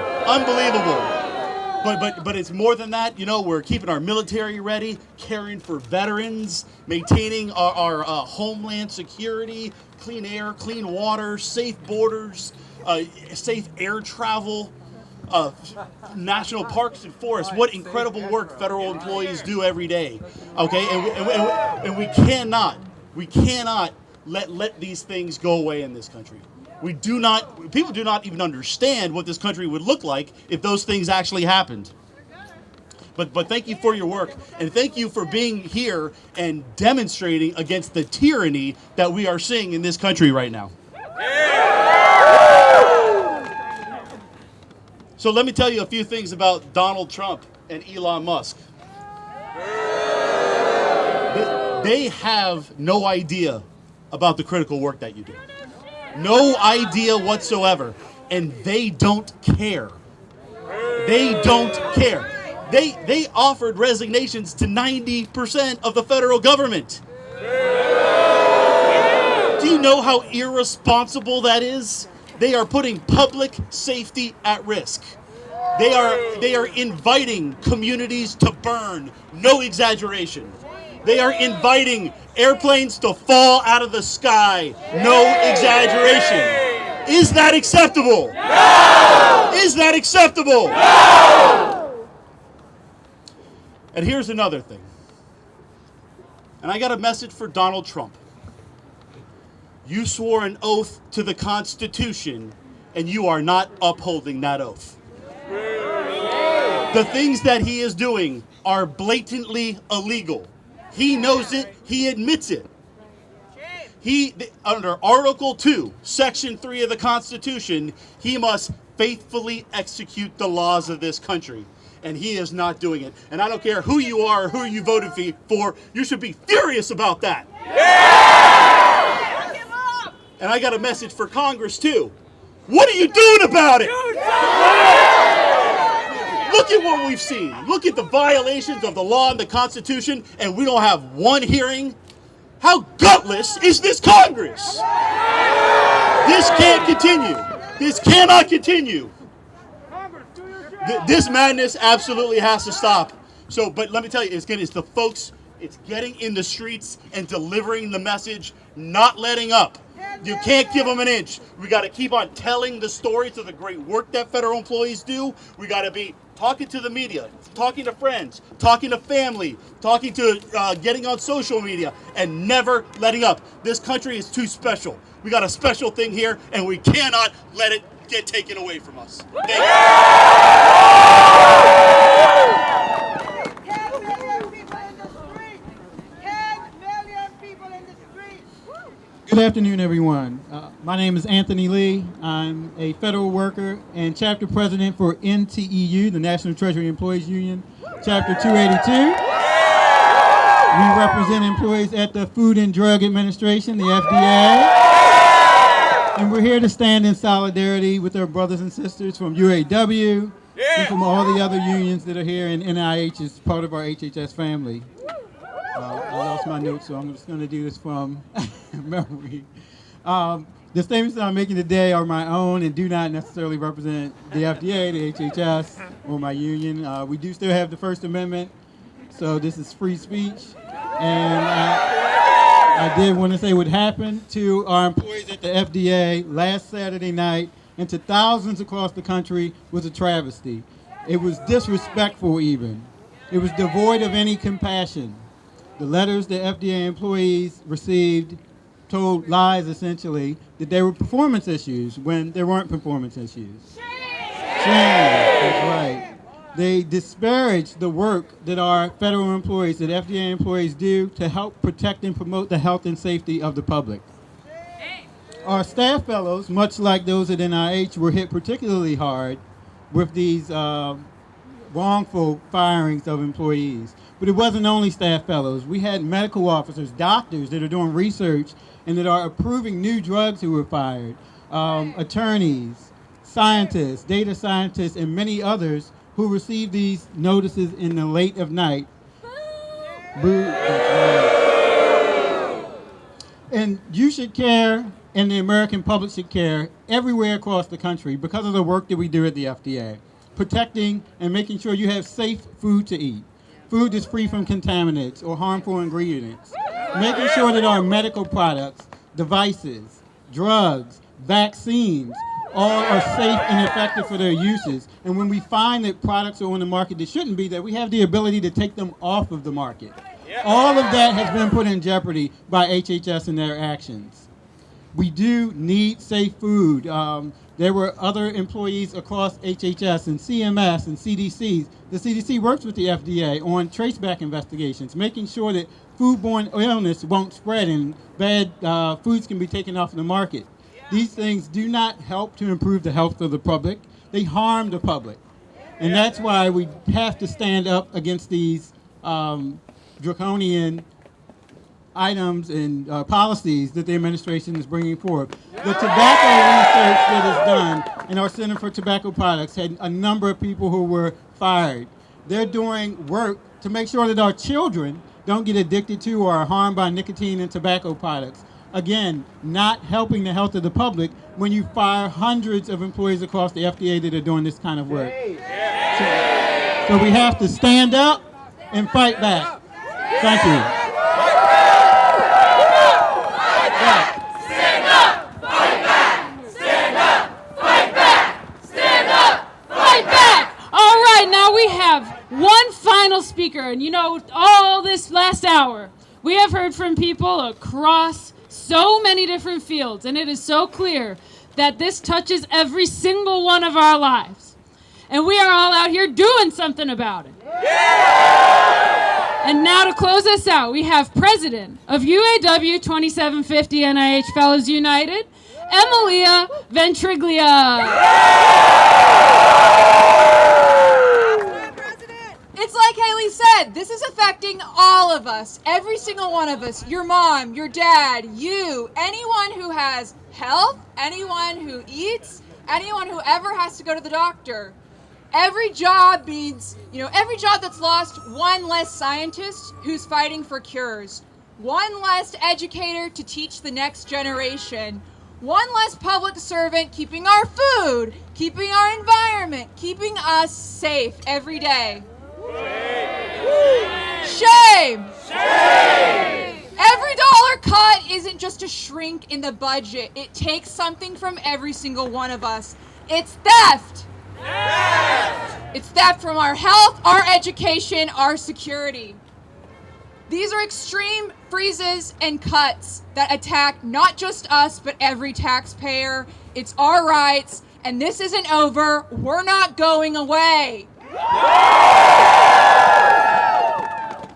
S17: But it's more than that. We're keeping our military ready, caring for veterans, maintaining our homeland security, clean air, clean water, safe borders, safe air travel, national parks and forests. What incredible work federal employees do every day. Okay, and we cannot let these things go away in this country. People do not even understand what this country would look like if those things actually happened. But thank you for your work, and thank you for being here and demonstrating against the tyranny that we are seeing in this country right now. So let me tell you a few things about Donald Trump and Elon Musk. They have no idea about the critical work that you do. No idea whatsoever. And they don't care. They don't care. They offered resignations to 90% of the federal government. Do you know how irresponsible that is? They are putting public safety at risk. They are inviting communities to burn. No exaggeration. They are inviting airplanes to fall out of the sky. No exaggeration. Is that acceptable? No! Is that acceptable? No! And here's another thing. And I got a message for Donald Trump. You swore an oath to the Constitution, and you are not upholding that oath. The things that he is doing are blatantly illegal. He knows it. He admits it. Under Article 2, Section 3 of the Constitution, he must faithfully execute the laws of this country. And he is not doing it. And I don't care who you are or who you voted for, you should be furious about that. Yeah! And I got a message for Congress too. What are you doing about it? Look at what we've seen. Look at the violations of the law and the Constitution, and we don't have one hearing. How gutless is this Congress? This can't continue. This cannot continue. This madness absolutely has to stop. So, but let me tell you, it's the folks, it's getting in the streets and delivering the message, not letting up. You can't give them an inch. We got to keep on telling the stories of the great work that federal employees do. We got to be talking to the media, talking to friends, talking to family, talking to getting on social media, and never letting up. This country is too special. We got a special thing here, and we cannot let it get taken away from us. Thank
S18: Good afternoon, everyone. My name is Anthony Lee. I'm a federal worker and chapter president for NTEU, the National Treasury Employees Union, Chapter 282. We represent employees at the Food and Drug Administration, the FDA. And we're here to stand in solidarity with our brothers and sisters from UAW and from all the other unions that are here, and NIH is part of our HHS family. I lost my notes, so I'm just going to do this from memory. The statements that I'm making today are my own and do not necessarily represent the FDA, the HHS, or my union. We do still have the First Amendment, so this is free speech. And I did want to say what happened to our employees at the FDA last Saturday night and to thousands across the country was a travesty. It was disrespectful even. It was devoid of any compassion. The letters the FDA employees received told lies, essentially, that there were performance issues when there weren't performance issues. Shame! That's right. They disparaged the work that our federal employees, that FDA employees do to help protect and promote the health and safety of the public. Our staff fellows, much like those at NIH, were hit particularly hard with these wrongful firings of employees. But it wasn't only staff fellows. We had medical officers, doctors that are doing research and that are approving new drugs who were fired, attorneys, scientists, data scientists, and many others who received these notices in the late of night. Boo. And you should care, and the American public should care everywhere across the country because of the work that we do at the FDA, protecting and making sure you have safe food to eat. Food is free from contaminants or harmful ingredients. Making sure that our medical products, devices, drugs, vaccines, all are safe and effective for their uses. And when we find that products are on the market that shouldn't be, that we have the ability to take them off of the market. All of that has been put in jeopardy by HHS and their actions. We do need safe food. There were other employees across HHS and CMS and CDCs. The CDC works with the FDA on traceback investigations, making sure that foodborne illness won't spread and bad foods can be taken off the market. These things do not help to improve the health of the public. They harm the public. And that's why we have to stand up against these draconian items and policies that the administration is bringing forth. The tobacco research that is done in our Center for Tobacco Products had a number of people who were fired. They're doing work to make sure that our children don't get addicted to or are harmed by nicotine and tobacco products. Again, not helping the health of the public when you fire hundreds of employees across the FDA that are doing this kind of work. So we have to stand up and fight back. Thank you.
S3: We have one final speaker, and you know, all this last hour, we have heard from people across so many different fields, and it is so clear that this touches every single one of our lives. And we are all out here doing something about it. Yeah! And now to close us out, we have President of UAW 2750 NIH Fellows United, Emilia Ventriglia.
S19: It's like Haley said, this is affecting all of us, every single one of us, your mom, your dad, you, anyone who has health, anyone who eats, anyone who ever has to go to the doctor. Every job means, every job that's lost, one less scientist who's fighting for cures, one less educator to teach the next generation, one less public servant keeping our food, keeping our environment, keeping us safe every day. Shame! Shame! Every dollar cut isn't just a shrink in the budget. It takes something from every single one of us. It's theft! It's theft from our health, our education, our security. These are extreme freezes and cuts that attack not just us, but every taxpayer. It's our rights, and this isn't over. We're not going away.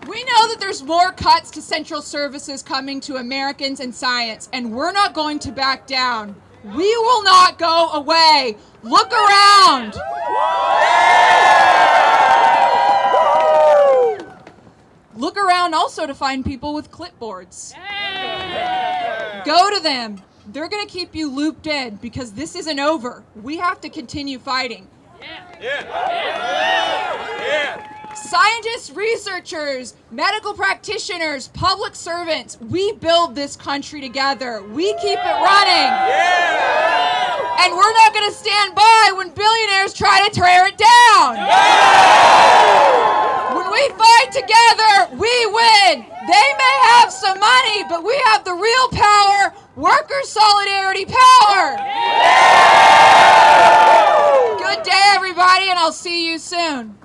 S19: We know that there's more cuts to central services coming to Americans in science, and we're not going to back down. We will not go away. Look around. Look around also to find people with clipboards. Go to them. They're going to keep you looped in because this isn't over. We have to continue fighting. Scientists, researchers, medical practitioners, public servants, we build this country together. We keep it running. And we're not going to stand by when billionaires try to tear it down. When we fight together, we win. They may have some money, but we have the real power, worker solidarity power. Good day, everybody, and I'll see you soon.